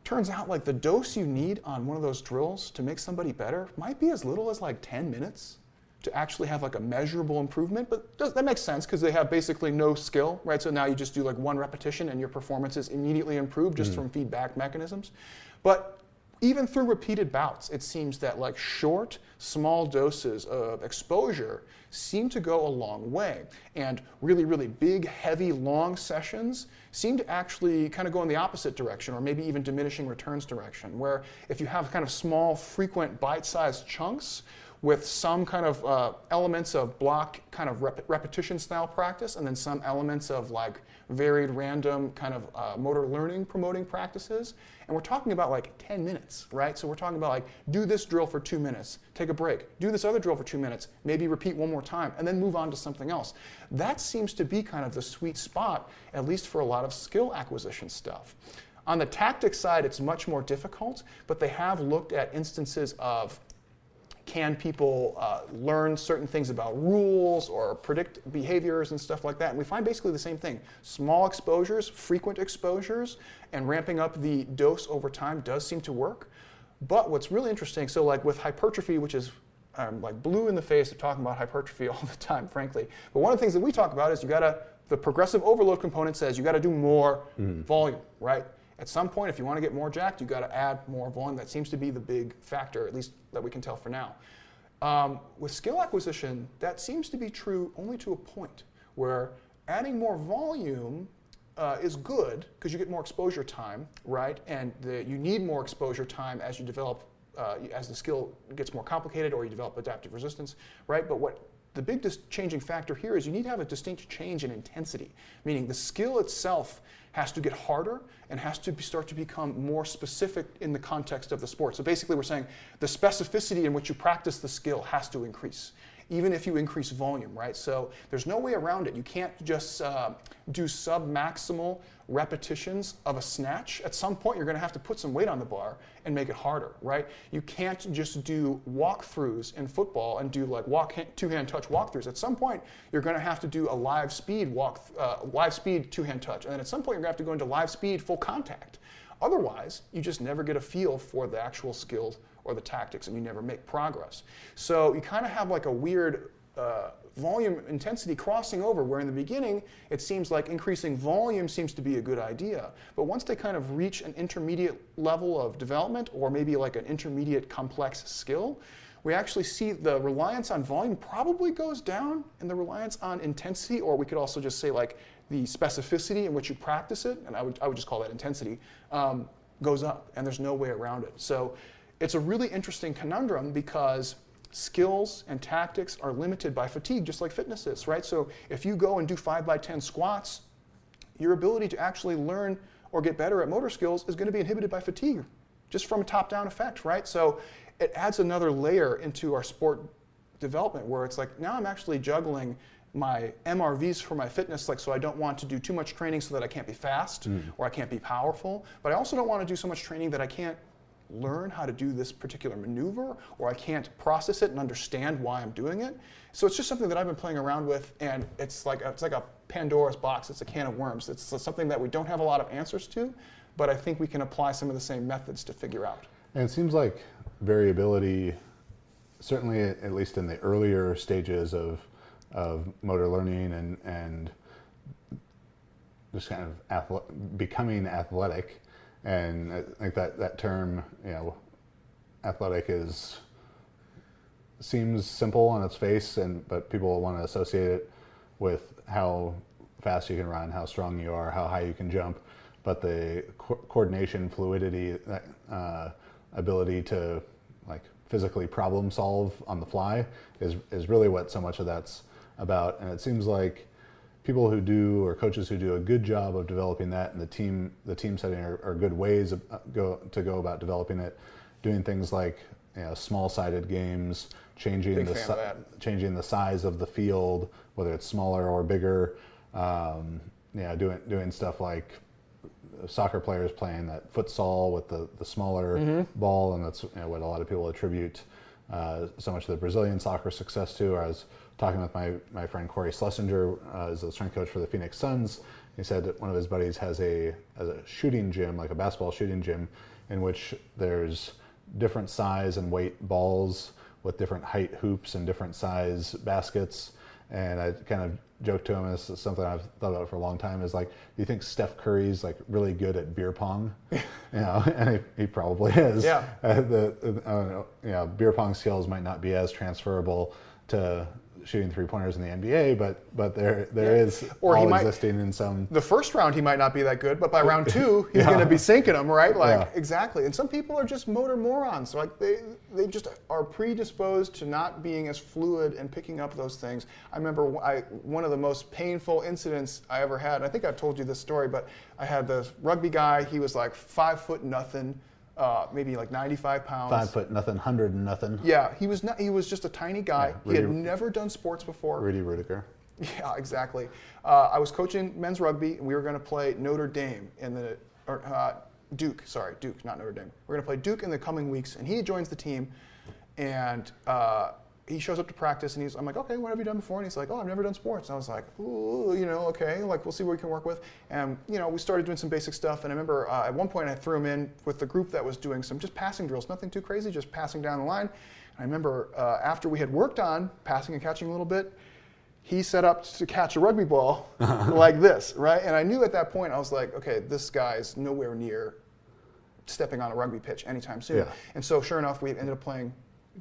Turns out like the dose you need on one of those drills to make somebody better might be as little as like 10 minutes to actually have like a measurable improvement, but that makes sense because they have basically no skill, right? So now you just do like one repetition and your performance is immediately improved just from feedback mechanisms. But even through repeated bouts, it seems that like short, small doses of exposure seem to go a long way. And really, really big, heavy, long sessions seem to actually kind of go in the opposite direction, or maybe even diminishing returns direction, where if you have kind of small, frequent, bite-sized chunks with some kind of elements of block kind of repetition style practice, and then some elements of like varied random kind of motor learning promoting practices. And we're talking about like 10 minutes, right? So we're talking about like, do this drill for 2 minutes, take a break, do this other drill for 2 minutes, maybe repeat one more time, and then move on to something else. That seems to be kind of the sweet spot, at least for a lot of skill acquisition stuff. On the tactics side, it's much more difficult, but they have looked at instances of can people learn certain things about rules or predict behaviors and stuff like that? And we find basically the same thing. Small exposures, frequent exposures, and ramping up the dose over time does seem to work. But what's really interesting, so like with hypertrophy, which is like blue in the face of talking about hypertrophy all the time, frankly. But one of the things that we talk about is the progressive overload component says you got to do more volume, right? At some point, if you want to get more jacked, you've got to add more volume. That seems to be the big factor, at least that we can tell for now. With skill acquisition, that seems to be true only to a point, where adding more volume is good because you get more exposure time, right? And you need more exposure time as you develop, as the skill gets more complicated or you develop adaptive resistance, right? But what the big changing factor here is you need to have a distinct change in intensity, meaning the skill itself has to get harder and has to start to become more specific in the context of the sport. So basically we're saying the specificity in which you practice the skill has to increase. even if you increase volume, right? So there's no way around it. You can't just do sub-maximal repetitions of a snatch. At some point, you're going to have to put some weight on the bar and make it harder, right? You can't just do walkthroughs in football and do like two-hand touch walkthroughs. At some point, you're going to have to do a live speed two-hand touch, and then at some point, you're going to have to go into live speed full contact. Otherwise, you just never get a feel for the actual skills or the tactics, and you never make progress. So you kind of have like a weird volume intensity crossing over, where in the beginning it seems like increasing volume seems to be a good idea, but once they kind of reach an intermediate level of development, or maybe like an intermediate complex skill, we actually see the reliance on volume probably goes down, and the reliance on intensity, or we could also just say like the specificity in which you practice it, and I would just call that intensity, goes up, and there's no way around it. So it's a really interesting conundrum, because skills and tactics are limited by fatigue, just like fitness is, right? So if you go and do 5x10 squats, your ability to actually learn or get better at motor skills is going to be inhibited by fatigue, just from a top-down effect, right? So it adds another layer into our sport development, where it's like, now I'm actually juggling my MRVs for my fitness, like, so I don't want to do too much training so that I can't be fast or I can't be powerful, but I also don't want to do so much training that I can't learn how to do this particular maneuver, or I can't process it and understand why I'm doing it. So it's just something that I've been playing around with, and it's like a Pandora's box. It's a can of worms. It's something that we don't have a lot of answers to, but I think we can apply some of the same methods to figure out. And it seems like variability, certainly at least in the earlier stages of motor learning and just kind of becoming athletic. And I think that term, athletic seems simple on its face, but people want to associate it with how fast you can run, how strong you are, how high you can jump. But the coordination, fluidity, ability to like physically problem solve on the fly is really what so much of that's about. And it seems like people who do, or coaches who do a good job of developing that, and the team setting are good ways to go about developing it. Doing things like small-sided games, changing the size of the field, whether it's smaller or bigger. Doing stuff like soccer players playing that futsal with the smaller ball, and that's what a lot of people attribute so much of the Brazilian soccer success to. I was talking with my friend Corey Schlesinger, is a strength coach for the Phoenix Suns. He said that one of his buddies has a shooting gym, like a basketball shooting gym, in which there's different size and weight balls with different height hoops and different size baskets. And I kind of joked to him, as something I've thought about for a long time, is like, do you think Steph Curry's like really good at beer pong? And he probably is. Yeah. Beer pong skills might not be as transferable to shooting three-pointers in the NBA, but there is existing in some. The first round he might not be that good, but by round two he's going to be sinking them, right? Exactly. And some people are just motor morons. Like they just are predisposed to not being as fluid and picking up those things. I remember one of the most painful incidents I ever had. I think I've told you this story, but I had this rugby guy. He was like 5 foot nothing. Maybe like 95 pounds. 5 foot nothing, 100 and nothing. Yeah, he was just a tiny guy. He had never done sports before. Rudy Rudiger. Yeah, exactly. I was coaching men's rugby, and we were going to play Notre Dame Duke, not Notre Dame. We're going to play Duke in the coming weeks, and he joins the team, and he shows up to practice, and I'm like, okay, what have you done before? And he's like, oh, I've never done sports. And I was like, ooh, okay, like we'll see what we can work with. And we started doing some basic stuff. And I remember at one point I threw him in with the group that was doing some just passing drills, nothing too crazy, just passing down the line. And I remember after we had worked on passing and catching a little bit, he set up to catch a rugby ball like this, right? And I knew at that point, I was like, okay, this guy's nowhere near stepping on a rugby pitch anytime soon. Yeah. And so sure enough, we ended up playing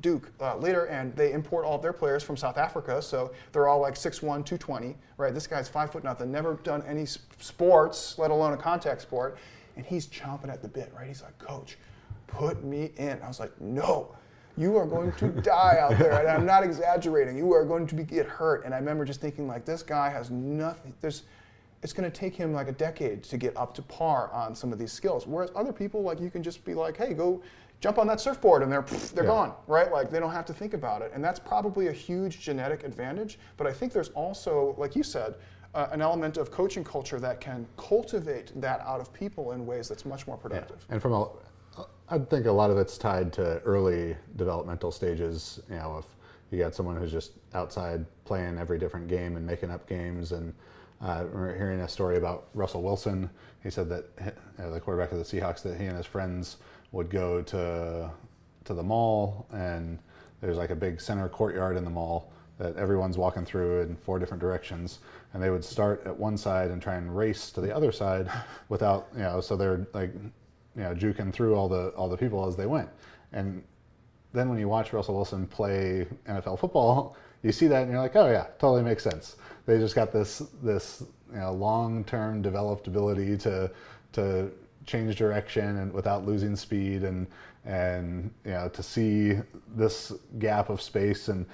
Duke later, and they import all of their players from South Africa, so they're all like 6'1", 220, right? This guy's 5 foot nothing, never done any sports, let alone a contact sport, and he's chomping at the bit, right? He's like, coach, put me in. I was like, no, you are going to die out there, and I'm not exaggerating. You are going to get hurt. And I remember just thinking, like, this guy has nothing. It's it's going to take him like a decade to get up to par on some of these skills. Whereas other people, like you can just be like, hey, go jump on that surfboard, and they're gone, right? Like they don't have to think about it. And that's probably a huge genetic advantage. But I think there's also, like you said, an element of coaching culture that can cultivate that out of people in ways that's much more productive. And I think a lot of it's tied to early developmental stages. You know, if you got someone who's just outside playing every different game and making up games, and I remember hearing a story about Russell Wilson. He said that the quarterback of the Seahawks, that he and his friends would go to the mall, and there's like a big center courtyard in the mall that everyone's walking through in 4 different directions, and they would start at one side and try and race to the other side without, so they're like, juking through all the people as they went. And then when you watch Russell Wilson play NFL football, you see that and you're like, oh yeah, totally makes sense. They just got this long-term developed ability to change direction and without losing speed, and to see this gap of space. And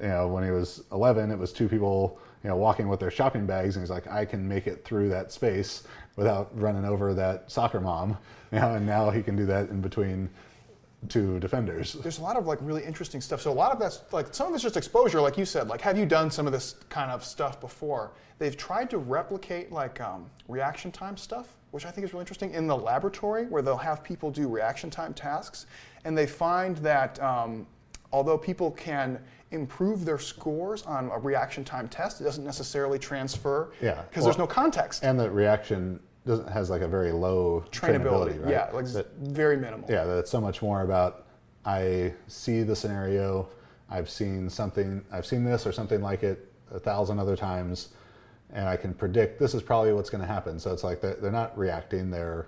when he was 11, it was 2 people walking with their shopping bags, and he's like, I can make it through that space without running over that soccer mom. And now he can do that in between 2 defenders. There's a lot of like really interesting stuff. So a lot of that's like, some of it's just exposure, like you said. Like, have you done some of this kind of stuff before? They've tried to replicate like reaction time stuff, which I think is really interesting, in the laboratory, where they'll have people do reaction time tasks, and they find that although people can improve their scores on a reaction time test, it doesn't necessarily transfer because there's no context. And the reaction has like a very low trainability, right? Yeah, like very minimal. Yeah, that's so much more about, I see the scenario, I've seen this or something like it 1,000 other times, and I can predict this is probably what's going to happen. So it's like they're not reacting, they're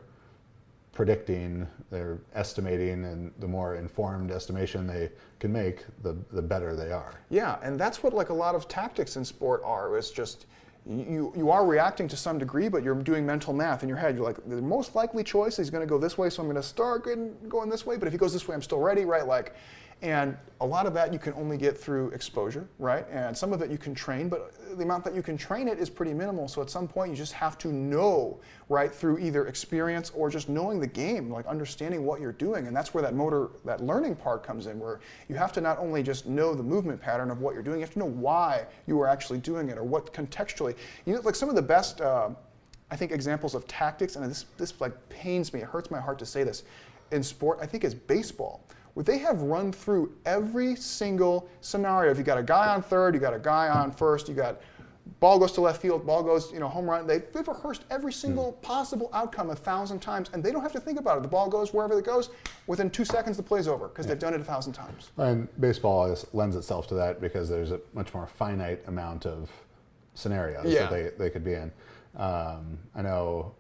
predicting, they're estimating, and the more informed estimation they can make, the better they are. Yeah, and that's what like a lot of tactics in sport are. It's just you are reacting to some degree, but you're doing mental math in your head. You're like, the most likely choice is going to go this way, so I'm going to start going this way. But if he goes this way, I'm still ready, right? Like, and a lot of that you can only get through exposure, right? And some of it you can train, but the amount that you can train it is pretty minimal. So at some point you just have to know, right, through either experience or just knowing the game, like understanding what you're doing. And that's where that learning part comes in, where you have to not only just know the movement pattern of what you're doing, you have to know why you are actually doing it, or what contextually. Like some of the best, I think, examples of tactics, and this like pains me, it hurts my heart to say this, in sport, I think, is baseball, where they have run through every single scenario. If you got a guy on third, you got a guy on first, you got ball goes to left field, ball goes, home run. They've rehearsed every single possible outcome 1,000 times, and they don't have to think about it. The ball goes wherever it goes. Within 2 seconds, the play's over, because they've done it 1,000 times. And baseball lends itself to that because there's a much more finite amount of scenarios that they could be in. I know.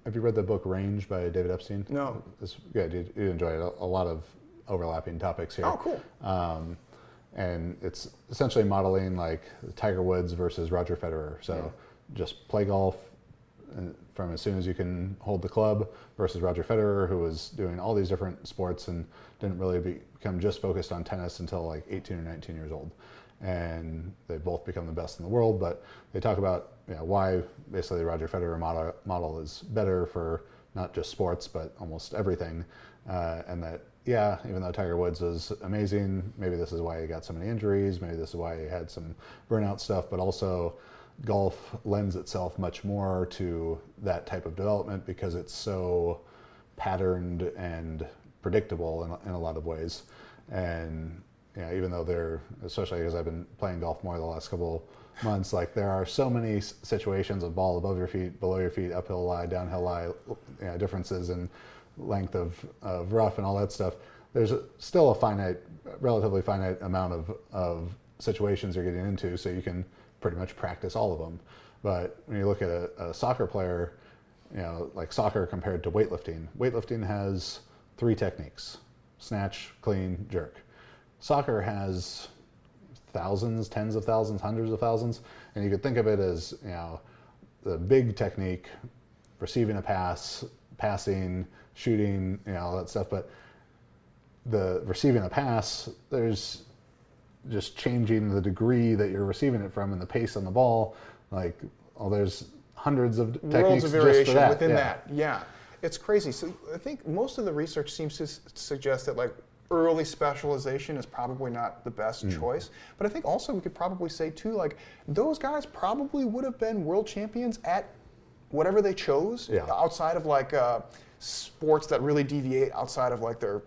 Have you read the book Range by David Epstein? No. It's good. You enjoy it. A lot of overlapping topics here. Oh, cool. And it's essentially modeling like Tiger Woods versus Roger Federer. So just play golf from as soon as you can hold the club, versus Roger Federer, who was doing all these different sports and didn't really become just focused on tennis until like 18 or 19 years old. And they both become the best in the world, but they talk about why basically the Roger Federer model is better for not just sports, but almost everything. And that, even though Tiger Woods was amazing, maybe this is why he got so many injuries, maybe this is why he had some burnout stuff, but also golf lends itself much more to that type of development because it's so patterned and predictable in a lot of ways. And even though especially because I've been playing golf more the last couple months, like there are so many situations of ball above your feet, below your feet, uphill lie, downhill lie, differences in length of rough and all that stuff. There's still a relatively finite amount of situations you're getting into, so you can pretty much practice all of them. But when you look at a soccer player, like soccer compared to weightlifting has 3 techniques: snatch, clean, jerk. Soccer has thousands, tens of thousands, hundreds of thousands, and you could think of it as the big technique, receiving a pass, passing, shooting, all that stuff. But the receiving a pass, there's just changing the degree that you're receiving it from and the pace on the ball. Like, there's hundreds of techniques worlds of just variation for that. within that. Yeah, it's crazy. So I think most of the research seems to suggest that like early specialization is probably not the best choice. But I think also we could probably say too, like those guys probably would have been world champions at whatever they chose outside of like sports that really deviate outside of like their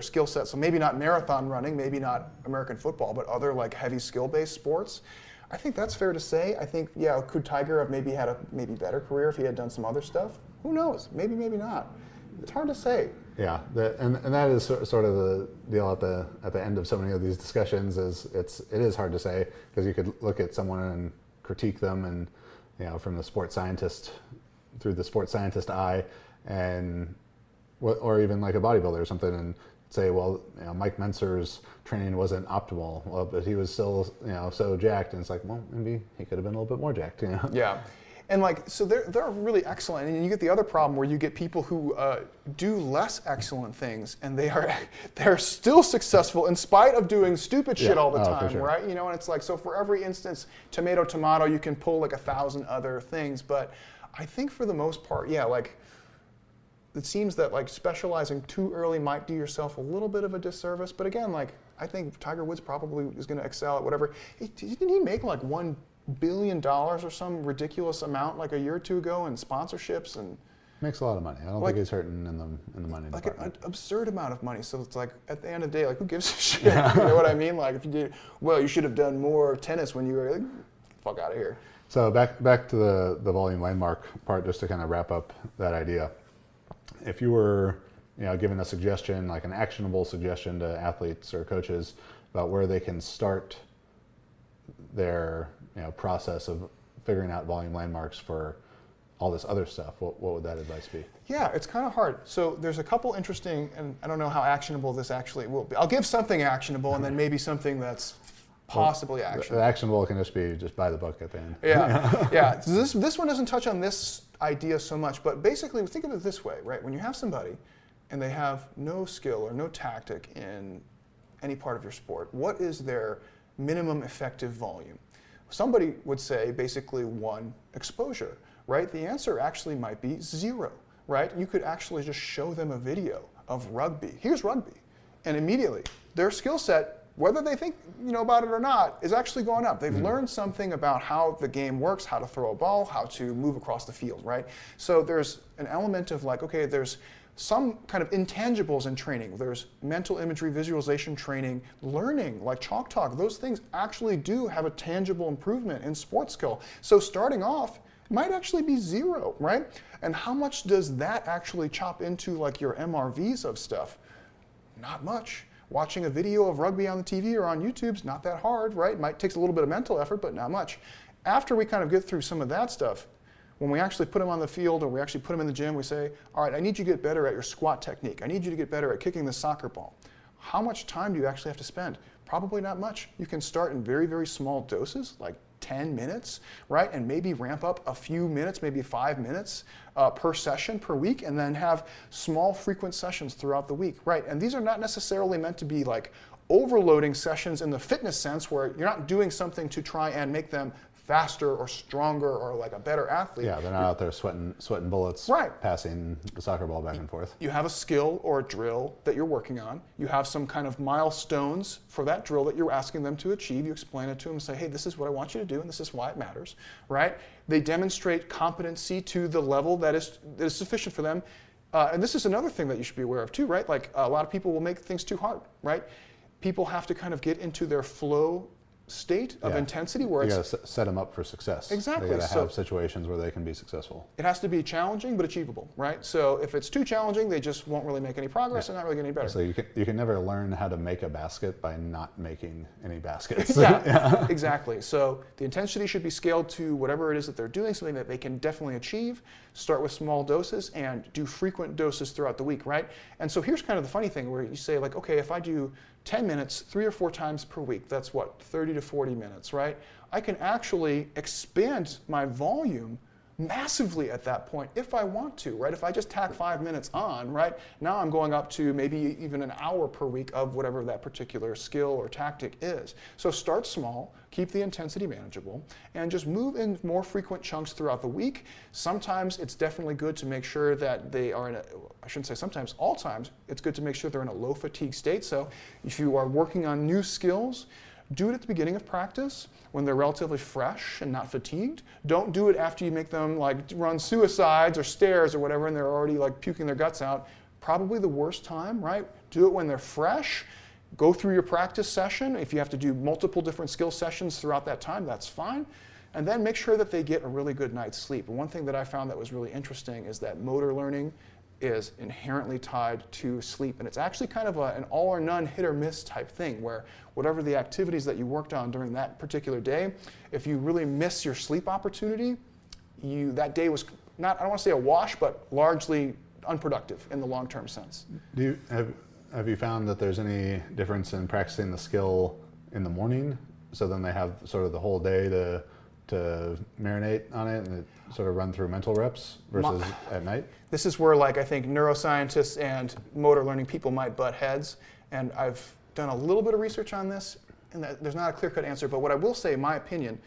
skill set. So maybe not marathon running, maybe not American football, but other like heavy skill-based sports. I think that's fair to say. I think, could Tiger have maybe had a better career if he had done some other stuff? Who knows? Maybe, maybe not. It's hard to say. Yeah, and that is sort of the deal at the end of so many of these discussions. It is hard to say, because you could look at someone and critique them, and from the sports scientist through the sports scientist eye, and or even like a bodybuilder or something, and say, well, Mike Mentzer's training wasn't optimal, but he was still so jacked, and it's like, well, maybe he could have been a little bit more jacked. Yeah. And like, so they're really excellent, and you get the other problem where you get people who do less excellent things, and they're still successful in spite of doing stupid shit all the time, sure. right? And it's like, so for every instance, tomato, you can pull like 1,000 other things, but I think for the most part, like, it seems that like specializing too early might do yourself a little bit of a disservice. But again, like, I think Tiger Woods probably is going to excel at whatever. Didn't he make like $1 billion or some ridiculous amount like a year or two ago in sponsorships? And makes a lot of money. I don't think he's hurting in the money like department. an absurd amount of money. So it's like, at the end of the day, like, who gives a shit? You know what I mean? Like, if you did, well, you should have done more tennis when you were like, fuck out of here. So back to the volume landmark part, just to kind of wrap up that idea. If you were given a suggestion, like an actionable suggestion to athletes or coaches about where they can start their process of figuring out volume landmarks for all this other stuff, what would that advice be? Yeah, it's kind of hard. So there's a couple interesting, and I don't know how actionable this actually will be. I'll give something actionable and then maybe something that's possibly actionable. The actionable can just be buy the book at the end. Yeah. So this one doesn't touch on this idea so much, but basically think of it this way, right? When you have somebody and they have no skill or no tactic in any part of your sport, what is their minimum effective volume? Somebody would say basically 1 exposure, right? The answer actually might be 0, right? You could actually just show them a video of rugby. Here's rugby. And immediately their skill set, whether they think about it or not, is actually going up. They've learned something about how the game works, how to throw a ball, how to move across the field, right? So there's an element of like, okay, there's some kind of intangibles in training. There's mental imagery, visualization training, learning, like chalk talk. Those things actually do have a tangible improvement in sports skill. So starting off might actually be 0, right? And how much does that actually chop into like your MRVs of stuff? Not much. Watching a video of rugby on the TV or on YouTube's not that hard, right? Might takes a little bit of mental effort, but not much. After we kind of get through some of that stuff, when we actually put them on the field or we actually put them in the gym, we say, all right, I need you to get better at your squat technique. I need you to get better at kicking the soccer ball. How much time do you actually have to spend? Probably not much. You can start in very, very small doses, like 10 minutes, right? And maybe ramp up a few minutes, maybe 5 minutes per session per week, and then have small frequent sessions throughout the week, right? And these are not necessarily meant to be like overloading sessions in the fitness sense where you're not doing something to try and make them faster or stronger or like a better athlete. Yeah, they're not out there sweating bullets, right, passing the soccer ball back and forth. You have a skill or a drill that you're working on. You have some kind of milestones for that drill that you're asking them to achieve. You explain it to them and say, hey, this is what I want you to do and this is why it matters, right? They demonstrate competency to the level that is sufficient for them. And this is another thing that you should be aware of too, right? Like a lot of people will make things too hard, right? People have to kind of get into their flow state of intensity where you got to set them up for success. Exactly. They got to have situations where they can be successful. It has to be challenging but achievable, right? So if it's too challenging, they just won't really make any progress and not really get any better. So you can never learn how to make a basket by not making any baskets. Exactly. So the intensity should be scaled to whatever it is that they're doing, something that they can definitely achieve. Start with small doses and do frequent doses throughout the week, right? And so here's kind of the funny thing where you say like, okay, if I do 10 minutes 3 or 4 times per week, that's what, 30 to 40 minutes, right? I can actually expand my volume massively at that point if I want to, right? If I just tack 5 minutes on, right? Now I'm going up to maybe even an hour per week of whatever that particular skill or tactic is. So start small, keep the intensity manageable, and just move in more frequent chunks throughout the week. Sometimes it's definitely good to make sure that they are in a, I shouldn't say sometimes, all times, it's good to make sure they're in a low fatigue state. So if you are working on new skills, do it at the beginning of practice when they're relatively fresh and not fatigued. Don't do it after you make them like run suicides or stairs or whatever and they're already like puking their guts out. Probably the worst time, right? Do it when they're fresh. Go through your practice session. If you have to do multiple different skill sessions throughout that time, that's fine. And then make sure that they get a really good night's sleep. And one thing that I found that was really interesting is that motor learning is inherently tied to sleep. And it's actually kind of an all or none, hit or miss type thing where whatever the activities that you worked on during that particular day, if you really miss your sleep opportunity, that day was not, I don't want to say a wash, but largely unproductive in the long-term sense. Have you found that there's any difference in practicing the skill in the morning, so then they have sort of the whole day to marinate on it and sort of run through mental reps versus at night? This is where like I think neuroscientists and motor learning people might butt heads, and I've done a little bit of research on this, and there's not a clear-cut answer, but what I will say, in my opinion,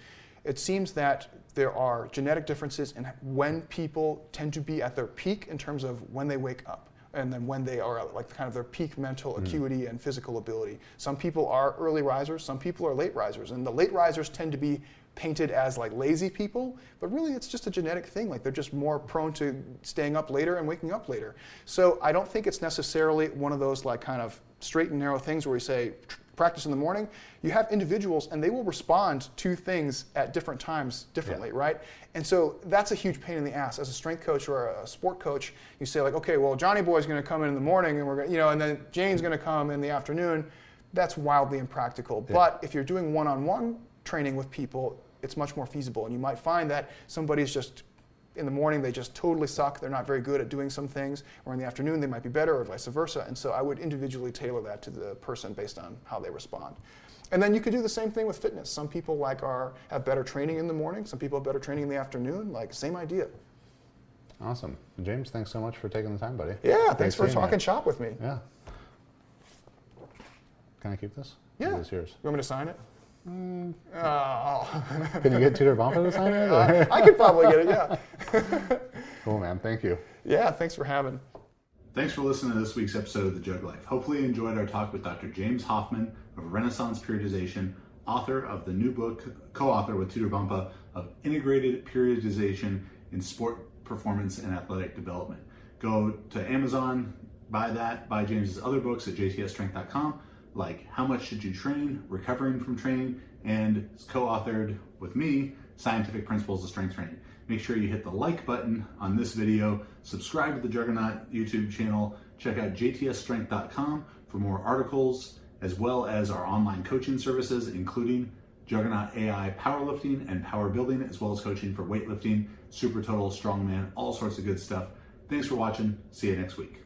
it seems that there are genetic differences in when people tend to be at their peak in terms of when they wake up, and then when they are like kind of their peak mental acuity and physical ability. Some people are early risers, some people are late risers, and the late risers tend to be painted as like lazy people, but really it's just a genetic thing. Like they're just more prone to staying up later and waking up later. So I don't think it's necessarily one of those like kind of straight and narrow things where we say practice in the morning. You have individuals and they will respond to things at different times differently, right? And so that's a huge pain in the ass. As a strength coach or a sport coach, you say like, okay, well, Johnny Boy's going to come in the morning and we're going, and then Jane's going to come in the afternoon. That's wildly impractical. Yeah. But if you're doing one-on-one training with people, it's much more feasible. And you might find that somebody's just, in the morning, they just totally suck. They're not very good at doing some things. Or in the afternoon, they might be better, or vice versa. And so I would individually tailor that to the person based on how they respond. And then you could do the same thing with fitness. Some people have better training in the morning. Some people have better training in the afternoon. Like, same idea. Awesome. James, thanks so much for taking the time, buddy. Yeah, thanks for talking shop with me. Yeah. Can I keep this? Yeah. It's yours. You want me to sign it? Oh. Can you get Tudor Bompa to sign it? I could probably get it, yeah. Cool, man. Thank you. Yeah, thanks for having. Thanks for listening to this week's episode of The Jug Life. Hopefully you enjoyed our talk with Dr. James Hoffmann of Renaissance Periodization, author of the new book, co-author with Tudor Bompa, of Integrated Periodization in Sport Performance and Athletic Development. Go to Amazon, buy James's other books at jtsstrength.com, like How Much Should You Train, Recovering from Training, and co-authored with me, Scientific Principles of Strength Training. Make sure you hit the like button on this video, subscribe to the Juggernaut YouTube channel, check out jtsstrength.com for more articles, as well as our online coaching services, including Juggernaut AI powerlifting and power building, as well as coaching for weightlifting, super total, strongman, all sorts of good stuff. Thanks for watching. See you next week.